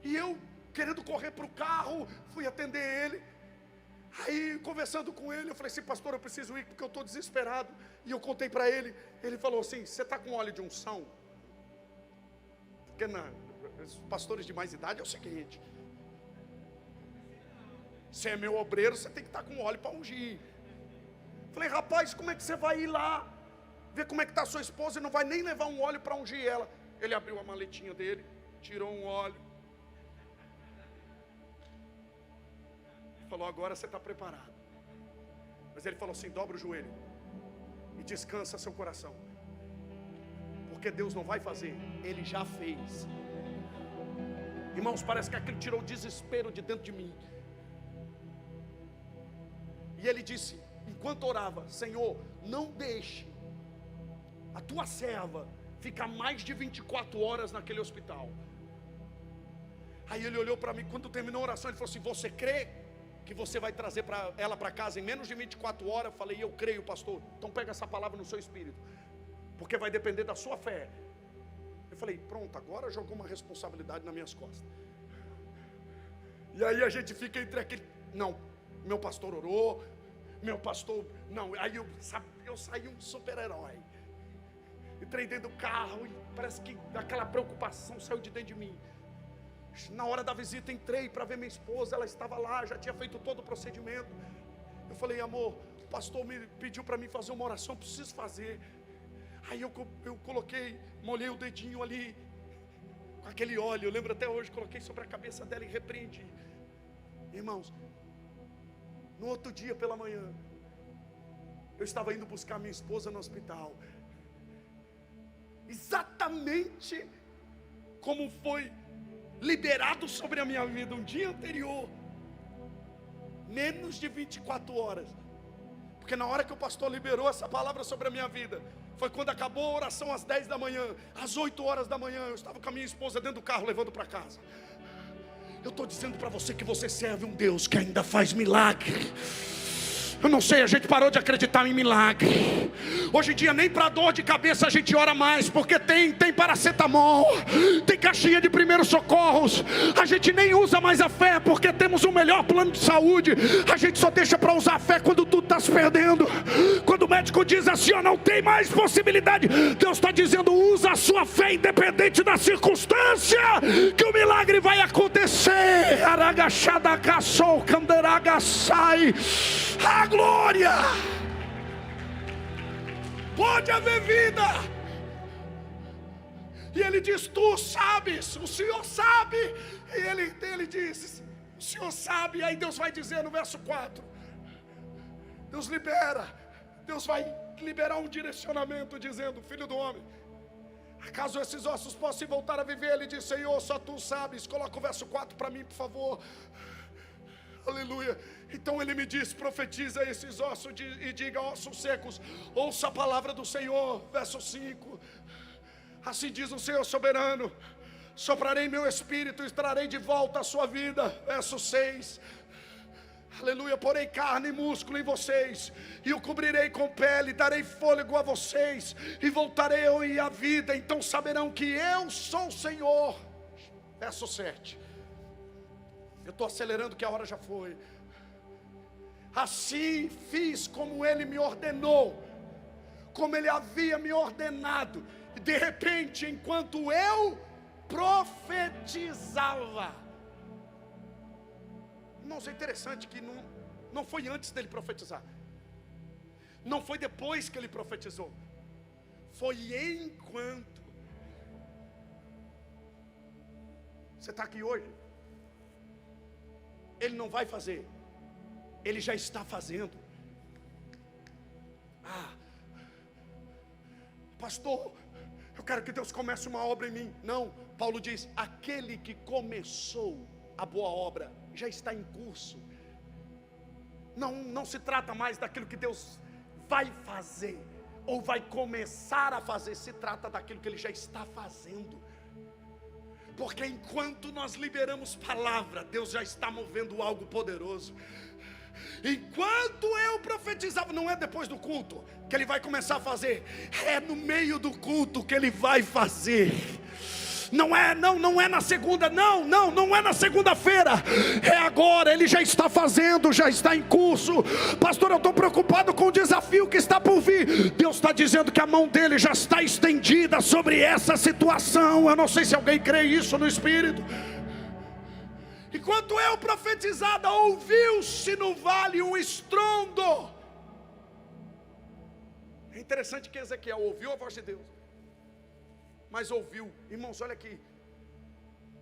[SPEAKER 1] e eu querendo correr para o carro, fui atender ele. Aí conversando com ele, eu falei assim: pastor, eu preciso ir porque eu estou desesperado. E eu contei para ele. Ele falou assim: você está com óleo de unção? Porque os pastores de mais idade é o seguinte: você é meu obreiro, você tem que estar com óleo para ungir. Falei: rapaz, como é que você vai ir lá ver como é que está a sua esposa e não vai nem levar um óleo para ungir ela? Ele abriu a maletinha dele, tirou um óleo, falou: agora você está preparado. Mas ele falou assim: dobra o joelho e descansa seu coração, porque Deus não vai fazer, Ele já fez. Irmãos, parece que aquilo tirou o desespero de dentro de mim. E ele disse, enquanto orava: Senhor, não deixe a tua serva ficar mais de 24 horas naquele hospital. Aí ele olhou para mim, quando terminou a oração, ele falou assim: você crê que você vai trazer ela para casa em menos de 24 horas? Eu falei: eu creio, pastor. Então pega essa palavra no seu espírito, porque vai depender da sua fé. Eu falei: pronto, agora jogou uma responsabilidade nas minhas costas. E aí a gente fica entre aquele: não, meu pastor orou, meu pastor, não. Aí eu saí um super-herói. Entrei dentro do carro e parece que aquela preocupação saiu de dentro de mim. Na hora da visita entrei para ver minha esposa, ela estava lá, já tinha feito todo o procedimento. Eu falei: amor, o pastor me pediu para mim fazer uma oração, preciso fazer. Aí eu coloquei, molhei o dedinho ali com aquele óleo, eu lembro até hoje, coloquei sobre a cabeça dela e repreendi. Irmãos, no outro dia pela manhã, eu estava indo buscar minha esposa no hospital. Exatamente como foi liberado sobre a minha vida um dia anterior, menos de 24 horas, porque na hora que o pastor liberou essa palavra sobre a minha vida, foi quando acabou a oração às 10 da manhã, às 8 horas da manhã, eu estava com a minha esposa dentro do carro, levando para casa. Eu estou dizendo para você que você serve um Deus que ainda faz milagre. Eu não sei, a gente parou de acreditar em milagre. Hoje em dia nem para dor de cabeça a gente ora mais, porque tem paracetamol, tem caixinha de primeiros socorros. A gente nem usa mais a fé, porque temos o melhor plano de saúde. A gente só deixa para usar a fé quando tudo está se perdendo. Quando o médico diz assim: ó, não tem mais possibilidade, Deus está dizendo: usa a sua fé independente da circunstância, que o milagre vai acontecer. Aragachadacassou, canderagaçai. A glória, pode haver vida. E ele diz: tu sabes, o Senhor sabe. E ele diz: o Senhor sabe. E aí Deus vai dizer no verso 4, Deus vai liberar um direcionamento, dizendo: filho do homem, acaso esses ossos possam voltar a viver? Ele diz: Senhor, só tu sabes. Coloca o verso 4 para mim, por favor. Aleluia. Então ele me diz: profetiza esses ossos e diga: ossos secos, ouça a palavra do Senhor. Verso 5, assim diz o Senhor soberano: soprarei meu espírito e trarei de volta a sua vida. Verso 6, Aleluia, porei carne e músculo em vocês, e o cobrirei com pele, darei fôlego a vocês, e voltarei eu e a vida, então saberão que eu sou o Senhor. Verso 7. Eu estou acelerando que a hora já foi. Assim fiz como ele me ordenou, como ele havia me ordenado, e de repente, enquanto eu profetizava. Irmãos, é interessante que não foi antes dele profetizar, não foi depois que ele profetizou, foi enquanto. Você está aqui hoje, ele não vai fazer, ele já está fazendo. Pastor, eu quero que Deus comece uma obra em mim. Não, Paulo diz, aquele que começou a boa obra já está em curso. Não se trata mais daquilo que Deus vai fazer ou vai começar a fazer, se trata daquilo que Ele já está fazendo. Porque enquanto nós liberamos palavra, Deus já está movendo algo poderoso. Enquanto eu profetizava, não é depois do culto que Ele vai começar a fazer, é no meio do culto que Ele vai fazer. Não é na segunda, não é na segunda-feira, é agora. Ele já está fazendo, já está em curso. Pastor, eu estou preocupado com o desafio que está por vir. Deus está dizendo que a mão dele já está estendida sobre essa situação. Eu não sei se alguém crê isso no Espírito. Enquanto eu profetizada, ouviu-se no vale um estrondo. É interessante que Ezequiel ouviu a voz de Deus, mas ouviu. Irmãos, olha aqui,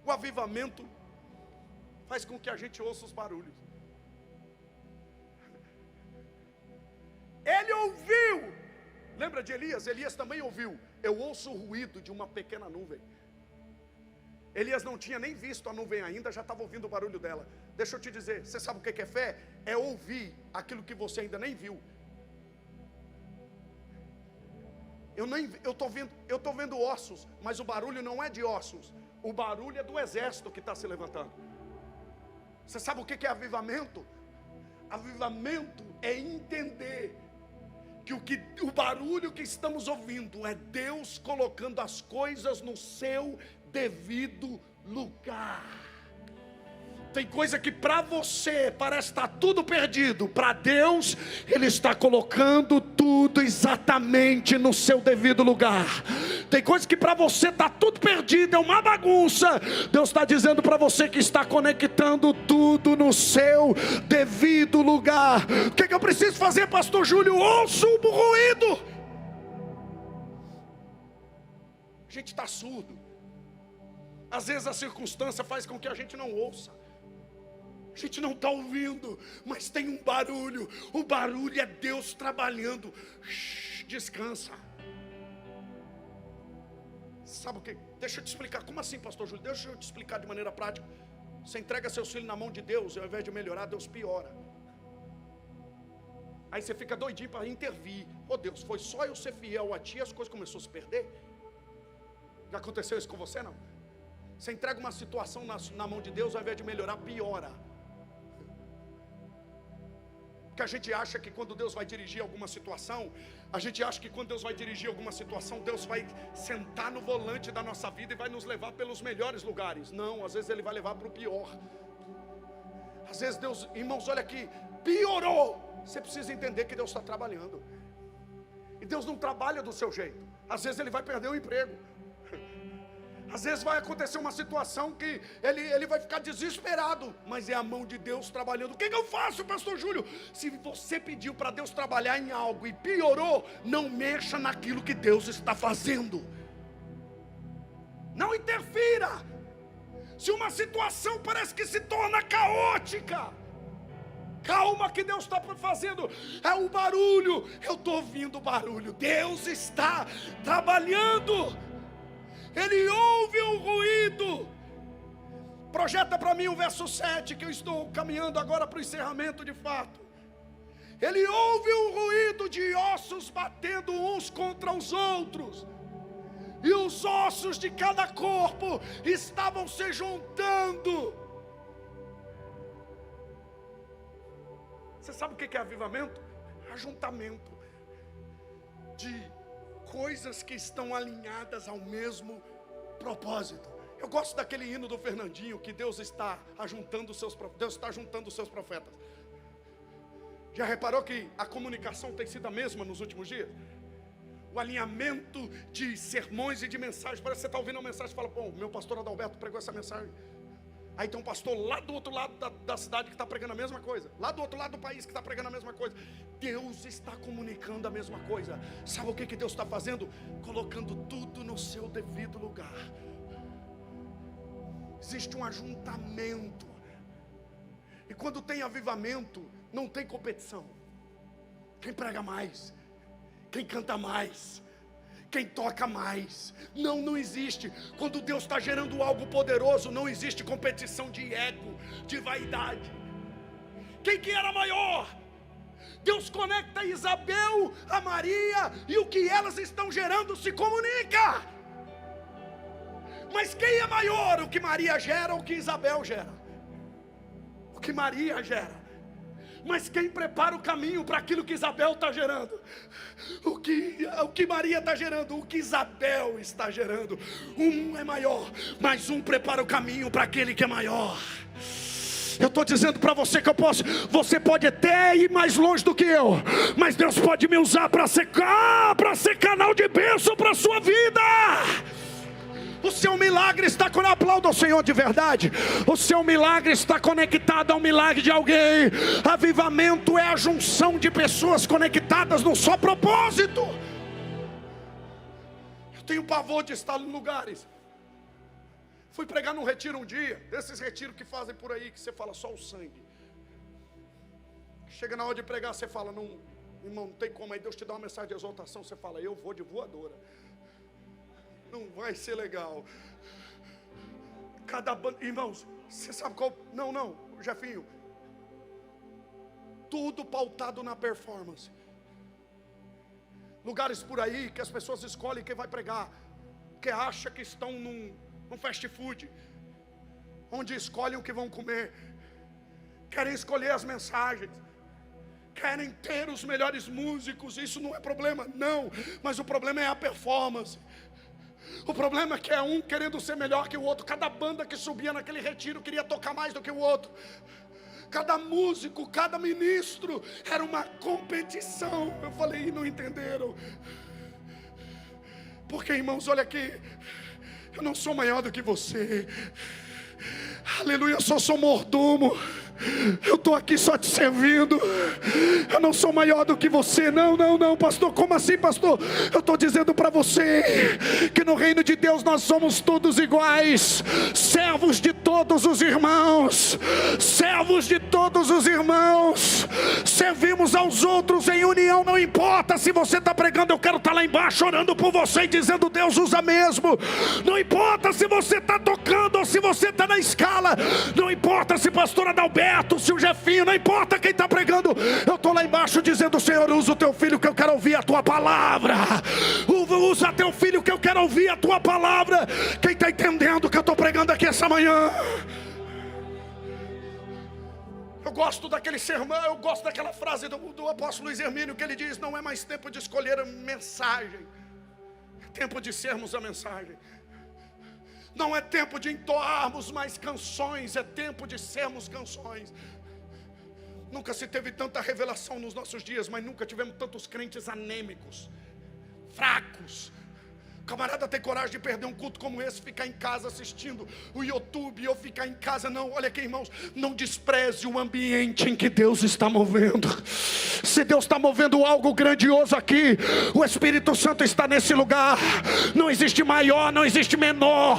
[SPEAKER 1] o avivamento faz com que a gente ouça os barulhos. Ele ouviu. Lembra de Elias? Elias também ouviu. Eu ouço o ruído de uma pequena nuvem. Elias não tinha nem visto a nuvem ainda, já estava ouvindo o barulho dela. Deixa eu te dizer, você sabe o que é fé? É ouvir aquilo que você ainda nem viu. Eu estou vendo ossos, mas o barulho não é de ossos. O barulho é do exército que está se levantando. Você sabe o que é avivamento? Avivamento é entender que o barulho que estamos ouvindo é Deus colocando as coisas no seu devido lugar. Tem coisa que para você parece estar tudo perdido, para Deus Ele está colocando tudo exatamente no seu devido lugar. Tem coisa que para você está tudo perdido, é uma bagunça. Deus está dizendo para você que está conectando tudo no seu devido lugar. O que eu preciso fazer, pastor Júlio? Ouço o ruído. A gente está surdo. Às vezes a circunstância faz com que a gente não ouça. A gente não está ouvindo, mas tem um barulho. O barulho é Deus trabalhando. Descansa. Sabe o que? Deixa eu te explicar. Como assim, pastor Júlio? Deixa eu te explicar de maneira prática. Você entrega seus filhos na mão de Deus, e ao invés de melhorar, Deus piora. Aí você fica doidinho para intervir. Oh Deus, foi só eu ser fiel a ti, as coisas começaram a se perder? Já aconteceu isso com você, não? Você entrega uma situação na mão de Deus, ao invés de melhorar, piora. Porque a gente acha que quando Deus vai dirigir alguma situação, Deus vai sentar no volante da nossa vida e vai nos levar pelos melhores lugares. Não, às vezes Ele vai levar para o pior. Às vezes Deus, irmãos, olha aqui, piorou. Você precisa entender que Deus está trabalhando. E Deus não trabalha do seu jeito. Às vezes Ele vai perder o emprego. Às vezes vai acontecer uma situação que ele vai ficar desesperado, mas é a mão de Deus trabalhando. O que eu faço, pastor Júlio? Se você pediu para Deus trabalhar em algo e piorou, não mexa naquilo que Deus está fazendo. Não interfira. Se uma situação parece que se torna caótica, calma, que Deus está fazendo. É o barulho. Eu estou ouvindo o barulho. Deus está trabalhando. Ele ouve o ruído. Projeta para mim o verso 7, que eu estou caminhando agora para o encerramento de fato. Ele ouve o ruído de ossos batendo uns contra os outros, e os ossos de cada corpo estavam se juntando. Você sabe o que é avivamento? Ajuntamento de coisas que estão alinhadas ao mesmo propósito. Eu gosto daquele hino do Fernandinho, que Deus está juntando os seus profetas. Já reparou que a comunicação tem sido a mesma nos últimos dias? O alinhamento de sermões e de mensagens. Parece que você está ouvindo uma mensagem e fala: pô, meu pastor Adalberto pregou essa mensagem. Aí tem um pastor lá do outro lado da cidade que está pregando a mesma coisa. Lá do outro lado do país que está pregando a mesma coisa. Deus está comunicando a mesma coisa. Sabe o que Deus está fazendo? Colocando tudo no seu devido lugar. Existe um ajuntamento. E quando tem avivamento, não tem competição. Quem prega mais, quem canta mais, quem toca mais. Não existe. Quando Deus está gerando algo poderoso, não existe competição de ego, de vaidade. Quem que era maior? Deus conecta Isabel a Maria, e o que elas estão gerando se comunica. Mas quem é maior? O que Maria gera ou o que Isabel gera? O que Maria gera. Mas quem prepara o caminho para aquilo que Isabel está gerando? O que Maria está gerando? O que Isabel está gerando? Um é maior, mas um prepara o caminho para aquele que é maior. Eu estou dizendo para você que você pode até ir mais longe do que eu, mas Deus pode me usar para ser canal de bênção para a sua vida. O seu milagre está quando aplauda o Senhor de verdade. O seu milagre está conectado ao milagre de alguém. Avivamento é a junção de pessoas conectadas no só propósito. Eu tenho pavor de estar em lugares. Fui pregar num retiro um dia, desses retiros que fazem por aí, que você fala só o sangue. Chega na hora de pregar, você fala: não, irmão, não tem como. Aí Deus te dá uma mensagem de exaltação, você fala: eu vou de voadora. Não vai ser legal. Irmãos, você sabe qual? Não, Jefinho. Tudo pautado na performance. Lugares por aí que as pessoas escolhem quem vai pregar, que acha que estão num fast food, onde escolhem o que vão comer, querem escolher as mensagens, querem ter os melhores músicos. Isso não é problema, não. Mas o problema é a performance. O problema é que é um querendo ser melhor que o outro. Cada banda que subia naquele retiro queria tocar mais do que o outro. Cada músico, cada ministro, era uma competição. Eu falei: e não entenderam. Porque, irmãos, olha aqui, eu não sou maior do que você. Aleluia, eu só sou mordomo. Eu estou aqui só te servindo. Eu não sou maior do que você. Não, pastor. Como assim, pastor? Eu estou dizendo para você que no reino de Deus nós somos todos iguais, servos de todos os irmãos. Servos de todos os irmãos. Servimos aos outros em união. Não importa se você está pregando, eu quero estar lá embaixo orando por você e dizendo: Deus usa mesmo. Não importa se você está tocando ou se você está na escala. Não importa se pastor Adalberto, se o Jefinho, não importa quem está pregando. Eu estou lá embaixo dizendo: Senhor, usa o teu filho que eu quero ouvir a tua palavra. Usa teu filho que eu quero ouvir a tua palavra. Quem está entendendo o que eu estou pregando aqui essa manhã? Eu gosto daquele sermão, eu gosto daquela frase do apóstolo Luiz Hermínio, que ele diz: não é mais tempo de escolher a mensagem, é tempo de sermos a mensagem. Não é tempo de entoarmos mais canções, é tempo de sermos canções. Nunca se teve tanta revelação nos nossos dias, mas nunca tivemos tantos crentes anêmicos, fracos. O camarada tem coragem de perder um culto como esse, ficar em casa assistindo o YouTube, ou ficar em casa. Não, olha aqui, irmãos, não despreze o ambiente em que Deus está movendo. Se Deus está movendo algo grandioso aqui, o Espírito Santo está nesse lugar. Não existe maior, não existe menor,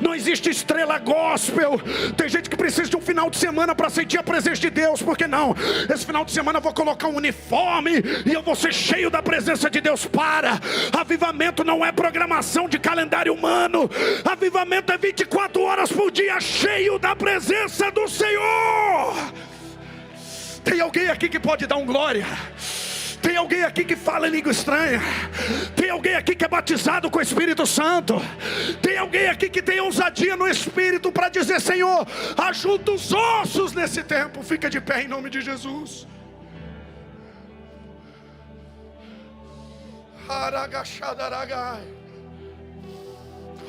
[SPEAKER 1] não existe estrela gospel. Tem gente que precisa de um final de semana para sentir a presença de Deus. Por que não? Esse final de semana eu vou colocar um uniforme e eu vou ser cheio da presença de Deus. Avivamento não é programação de calendário humano. Avivamento é 24 horas por dia cheio da presença do Senhor. Tem alguém aqui que pode dar um glória? Tem alguém aqui que fala em língua estranha? Tem alguém aqui que é batizado com o Espírito Santo? Tem alguém aqui que tem ousadia no Espírito para dizer: Senhor, ajuda os ossos nesse tempo? Fica de pé em nome de Jesus.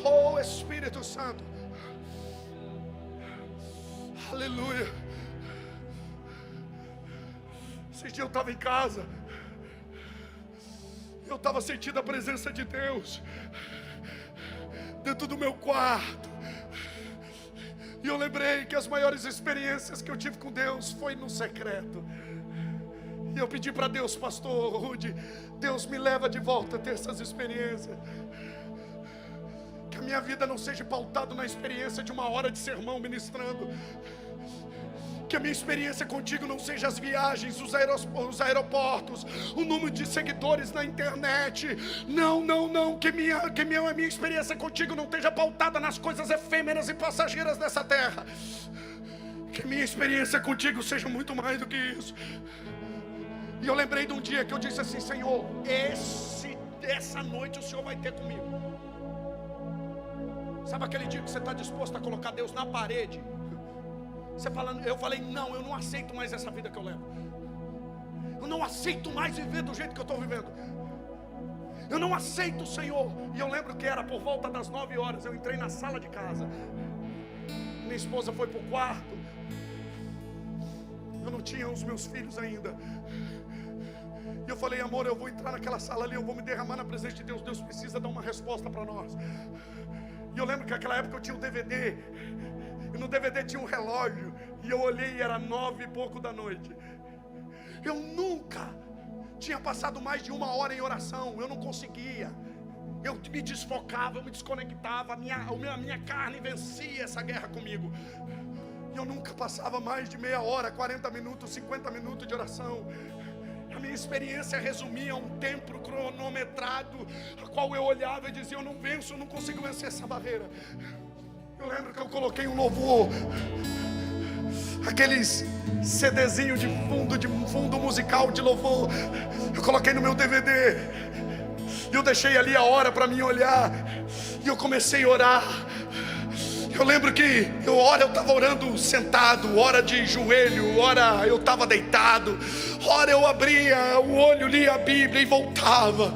[SPEAKER 1] Oh, Espírito Santo. Aleluia. Esse dia eu estava em casa, eu estava sentindo a presença de Deus dentro do meu quarto. E eu lembrei que as maiores experiências que eu tive com Deus foi no secreto. E eu pedi para Deus, pastor Rudy, Deus me leva de volta a ter essas experiências. Que a minha vida não seja pautada na experiência de uma hora de sermão ministrando. Que a minha experiência contigo não seja as viagens, os aeroportos, o número de seguidores na internet. Não. Que a minha experiência contigo não esteja pautada nas coisas efêmeras e passageiras dessa terra. Que a minha experiência contigo seja muito mais do que isso. E eu lembrei de um dia que eu disse assim: Senhor, essa noite o Senhor vai ter comigo. Sabe aquele dia que você está disposto a colocar Deus na parede? Eu falei, não, eu não aceito mais essa vida que eu levo. Eu não aceito mais viver do jeito que eu estou vivendo. Eu não aceito, Senhor. E eu lembro que era por volta das 9 horas. Eu entrei na sala de casa. Minha esposa foi para o quarto. Eu não tinha os meus filhos ainda. E eu falei, amor, eu vou entrar naquela sala ali, eu vou me derramar na presença de Deus. Deus precisa dar uma resposta para nós. E eu lembro que naquela época eu tinha um DVD. E no DVD tinha um relógio. E eu olhei e era 9 e pouco da noite. Eu nunca tinha passado mais de 1 hora em oração. Eu não conseguia. Eu me desfocava, eu me desconectava. A minha carne vencia essa guerra comigo. E eu nunca passava mais de meia hora, 40 minutos, 50 minutos de oração. A minha experiência resumia um tempo cronometrado, a qual eu olhava e dizia, eu não venço, eu não consigo vencer essa barreira. Eu lembro que eu coloquei um louvor, aqueles CDzinho de fundo musical de louvor. Eu coloquei no meu DVD e eu deixei ali a hora para mim olhar. E eu comecei a orar. Eu lembro que hora eu estava orando sentado, hora de joelho, hora eu estava deitado, hora eu abria o olho, lia a Bíblia e voltava.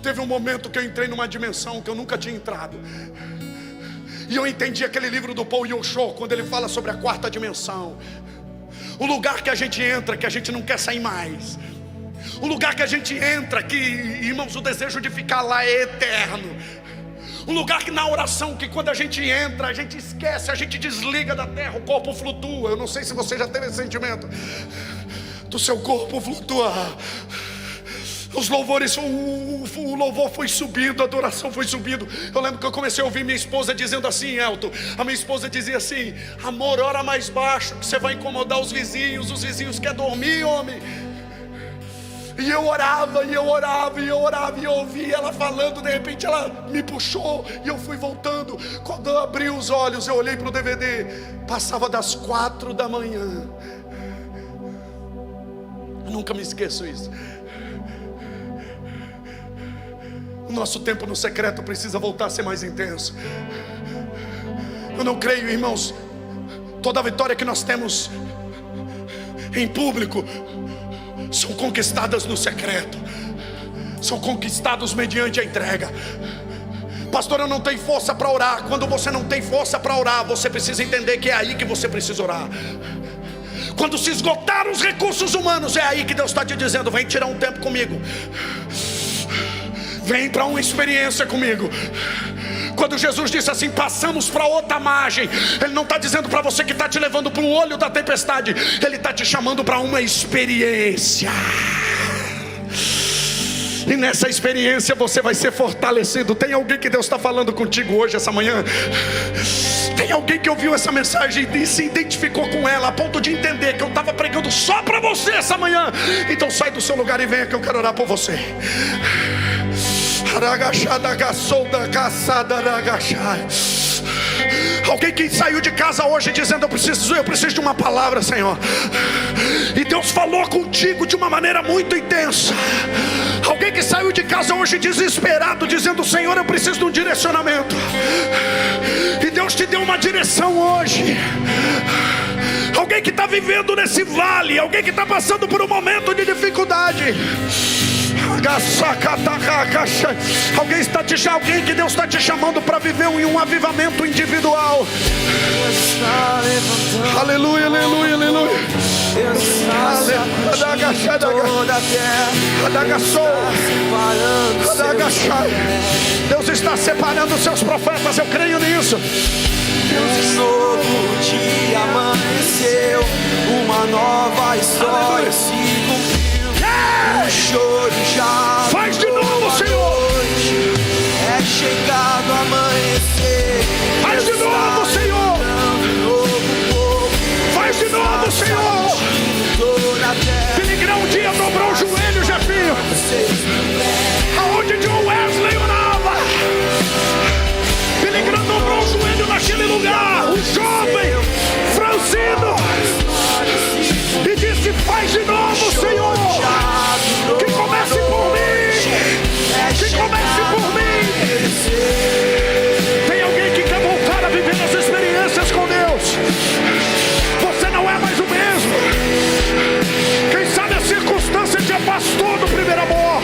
[SPEAKER 1] Teve um momento que eu entrei numa dimensão que eu nunca tinha entrado. E eu entendi aquele livro do Paul Yosho, quando ele fala sobre a 4ª dimensão. O lugar que a gente entra, que a gente não quer sair mais. O lugar que a gente entra, que, irmãos, o desejo de ficar lá é eterno. Um lugar que na oração, que quando a gente entra, a gente esquece, a gente desliga da terra, o corpo flutua. Eu não sei se você já teve esse sentimento do seu corpo flutuar. Os louvores, o louvor foi subindo, a adoração foi subindo. Eu lembro que eu comecei a ouvir minha esposa dizendo assim, Elton. A minha esposa dizia assim, amor, ora mais baixo, que você vai incomodar os vizinhos querem dormir, homem. E eu orava, e eu ouvia ela falando. De repente ela me puxou e eu fui voltando. Quando eu abri os olhos, eu olhei para o DVD. Passava das 4 da manhã. Eu nunca me esqueço isso. O nosso tempo no secreto precisa voltar a ser mais intenso. Eu não creio, irmãos, toda a vitória que nós temos em público são conquistadas no secreto, são conquistados mediante a entrega. Pastor, eu não tenho força para orar. Quando você não tem força para orar, você precisa entender que é aí que você precisa orar. Quando se esgotar os recursos humanos, é aí que Deus está te dizendo, vem tirar um tempo comigo, vem para uma experiência comigo. Quando Jesus disse assim, passamos para outra margem, Ele não está dizendo para você que está te levando para o olho da tempestade. Ele está te chamando para uma experiência. E nessa experiência você vai ser fortalecido. Tem alguém que Deus está falando contigo hoje, essa manhã? Tem alguém que ouviu essa mensagem e se identificou com ela, a ponto de entender que eu estava pregando só para você essa manhã? Então sai do seu lugar e venha que eu quero orar por você. Alguém que saiu de casa hoje dizendo, eu preciso de uma palavra, Senhor. E Deus falou contigo de uma maneira muito intensa. Alguém que saiu de casa hoje desesperado, dizendo, Senhor, eu preciso de um direcionamento. E Deus te deu uma direção hoje. Alguém que está vivendo nesse vale, alguém que está passando por um momento de dificuldade. Alguém que Deus está te chamando para viver um avivamento individual. Aleluia, aleluia, aleluia. Deus está separando os seus profetas, eu creio nisso.
[SPEAKER 2] Um novo dia amanheceu, uma nova história se cumpriu. O choro já
[SPEAKER 1] faz de novo, Senhor.
[SPEAKER 2] É chegado amanhecer.
[SPEAKER 1] Faz de novo, Senhor. Faz de novo, Senhor. Filigrão um dia dobrou o joelho, Jefinho. Aonde John Wesley orava, Filigrão dobrou o joelho naquele lugar. O jovem franzino e disse: faz de novo, Senhor. Que comece por mim. Que comece por mim. Tem alguém que quer voltar a viver as experiências com Deus? Você não é mais o mesmo. Quem sabe a circunstância te afastou do primeiro amor.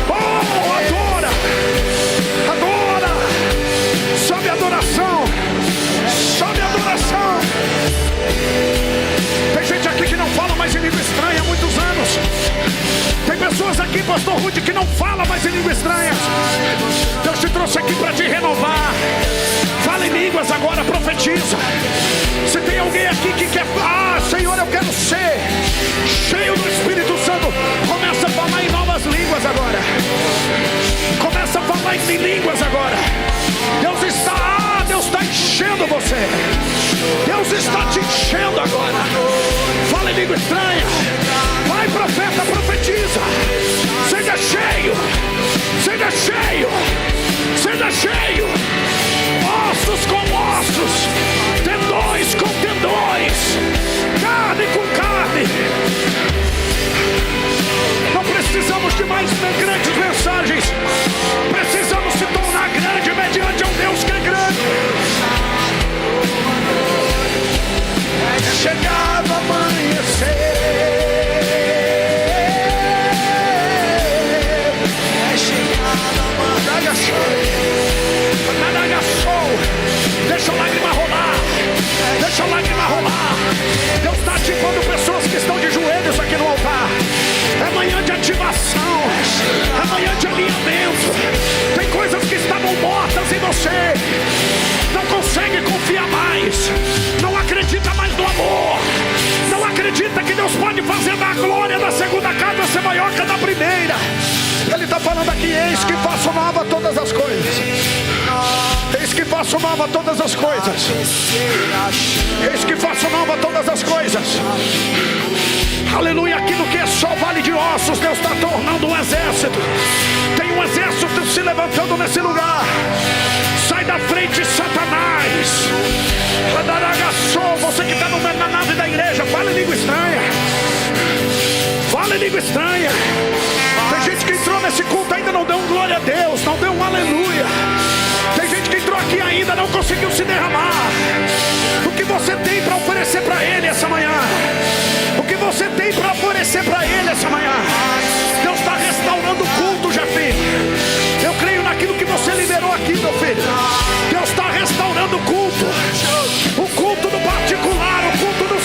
[SPEAKER 1] Oh, adora. Adora. Sobe a adoração. Sobe a adoração. Tem gente aqui que não fala mais em língua estranha há muitos anos. Tem pessoas aqui, pastor Rude, que não fala mais em língua estranha. Deus te trouxe aqui para te renovar. Fala em línguas agora, profetiza. Se tem alguém aqui que quer, Senhor, eu quero ser cheio do Espírito Santo, começa a falar em novas línguas agora. Começa a falar em línguas agora. Deus está enchendo você. Deus está te enchendo agora. Fala em língua estranha. Vai, profeta, profetiza. Seja cheio. Seja cheio. Seja cheio. Ossos com ossos. Tendões com tendões. Carne com carne. Não precisamos de mais grandes mensagens. Precisamos se tornar grande mediante um Deus que é grande. É chegado amanhecer. É chegado amanhecer. Deixa a lágrima rolar. Deixa a lágrima rolar. Deus está ativando pessoas que estão de joelhos aqui no altar. É manhã de ativação. É manhã de alinhamento. Tem coisas que estavam mortas em você. Não consegue confiar mais. Não acredita mais no amor. Não acredita que Deus pode fazer da glória da segunda casa ser maior que a da primeira. Ele está falando aqui: eis que faço nova todas as coisas. Eis que faço nova todas as coisas. Eis que faço nova todas as coisas. Aleluia. Aquilo que é só vale de ossos, Deus está tornando um exército. Tem um exército se levantando nesse lugar. Sai da frente, Satanás. Você que está na nave da igreja, fala em língua estranha. Fala em língua estranha. Tem gente que entrou nesse culto ainda não deu um glória a Deus, não deu um aleluia. Tem gente que entrou aqui ainda não conseguiu se derramar. O que você tem para oferecer para Ele essa manhã? O que você tem para oferecer para Ele essa manhã? Deus está restaurando o culto, Jefinho. Eu creio naquilo que você liberou aqui, meu filho. Deus está restaurando o culto. O culto do particular, o culto do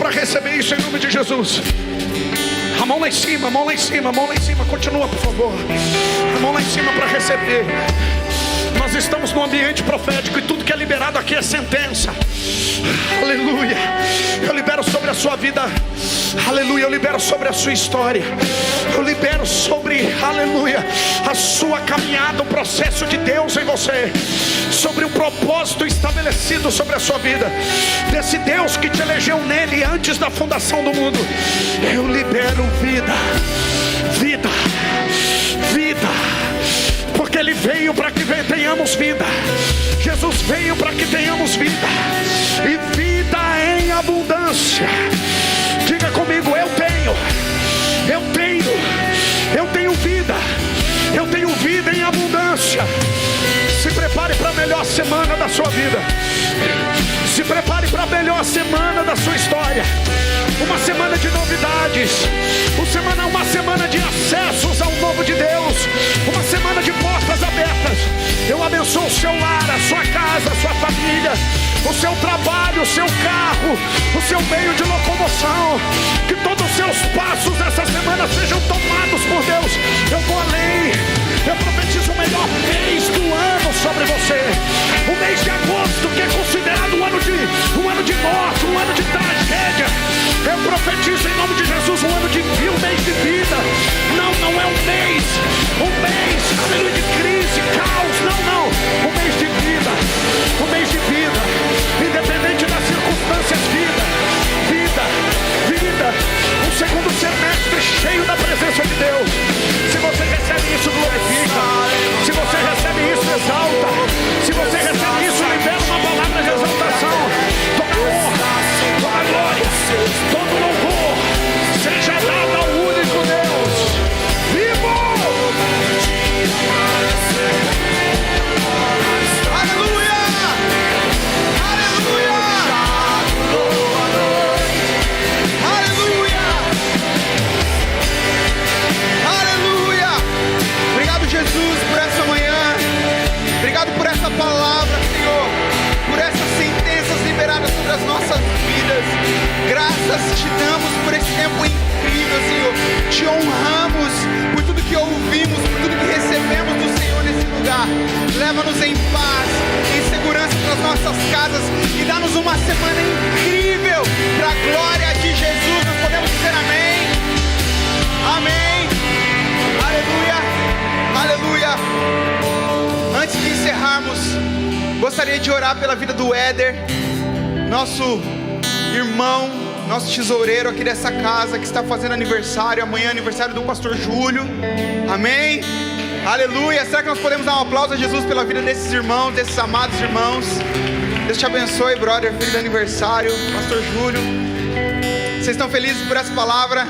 [SPEAKER 1] para receber isso em nome de Jesus. A mão lá em cima, a mão lá em cima, a mão lá em cima. Continua, por favor. A mão lá em cima para receber. Nós estamos no ambiente profético e tudo que é liberado aqui é sentença. Aleluia. Eu libero sobre a sua vida. Aleluia. Eu libero sobre a sua história. Eu libero sobre, aleluia, a sua caminhada, o processo de Deus em você, sobre o propósito estabelecido sobre a sua vida, desse Deus que te elegeu nele antes da fundação do mundo. Eu libero vida, vida, vida, porque Ele veio para que tenhamos vida. Jesus veio para que tenhamos vida, e vida em abundância. Diga comigo: eu tenho vida, eu tenho vida em abundância. Se prepare para a melhor semana da sua vida. Se prepare para a melhor semana da sua história. Uma semana de novidades. Uma semana de acessos ao novo de Deus. Uma semana de portas abertas. Eu abençoo o seu lar, a sua casa, a sua família, o seu trabalho, o seu carro, o seu meio de locomoção. Que todos os seus passos essa semana sejam tomados por Deus. Eu vou além. Eu profetizo o melhor mês do ano sobre você. O mês de agosto, que é considerado um ano de morte, um ano de tragédia. Eu profetizo em nome de Jesus um ano de vida, um mês de vida. Não é um mês, aleluia, de crise, caos. Não. Um mês de vida, um mês de vida. Independente das circunstâncias, vida. Um segundo semestre cheio da presença de Deus. Se você recebe isso, glorifica. Se você recebe isso, exalta. Se você recebe isso, libera uma palavra de exaltação. Toda honra, toda glória, todo louvor seja dado ao único Deus vivo.
[SPEAKER 2] Aleluia! Aleluia! Aleluia! Aleluia! Obrigado, Jesus, por essa manhã. Obrigado por essa palavra, Senhor. Por essas sentenças liberadas sobre as nossas vidas. Graças te damos por esse tempo incrível, Senhor. Te honramos por tudo que ouvimos, por tudo que recebemos do Senhor nesse lugar. Leva-nos em paz, em segurança para as nossas casas e dá-nos uma semana incrível para a glória de Jesus. Nós podemos dizer amém? Amém. Aleluia. Aleluia. Antes de encerrarmos, gostaria de orar pela vida do Éder, nosso irmão, nosso tesoureiro aqui dessa casa, que está fazendo aniversário. Amanhã é aniversário do pastor Júlio. Amém. Aleluia. Será que nós podemos dar um aplauso a Jesus pela vida desses irmãos, desses amados irmãos? Deus te abençoe, brother. Feliz aniversário, pastor Júlio. Vocês estão felizes por essa palavra?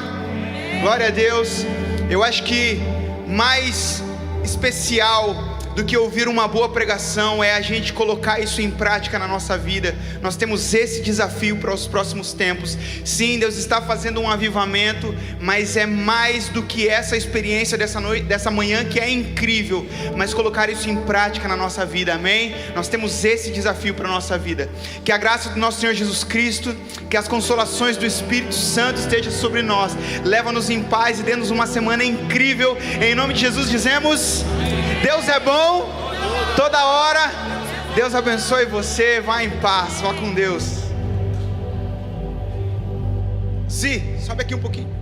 [SPEAKER 2] Glória a Deus. Eu acho que mais especial do que ouvir uma boa pregação é a gente colocar isso em prática na nossa vida. Nós temos esse desafio para os próximos tempos. Sim, Deus está fazendo um avivamento, mas é mais do que essa experiência dessa noite, dessa manhã, que é incrível, mas colocar isso em prática na nossa vida, amém? Nós temos esse desafio para a nossa vida. Que a graça do nosso Senhor Jesus Cristo, que as consolações do Espírito Santo estejam sobre nós. Leva-nos em paz e dê-nos uma semana incrível. Em nome de Jesus dizemos: Deus é bom toda hora. Deus abençoe você. Vá em paz, vá com Deus. Sobe aqui um pouquinho.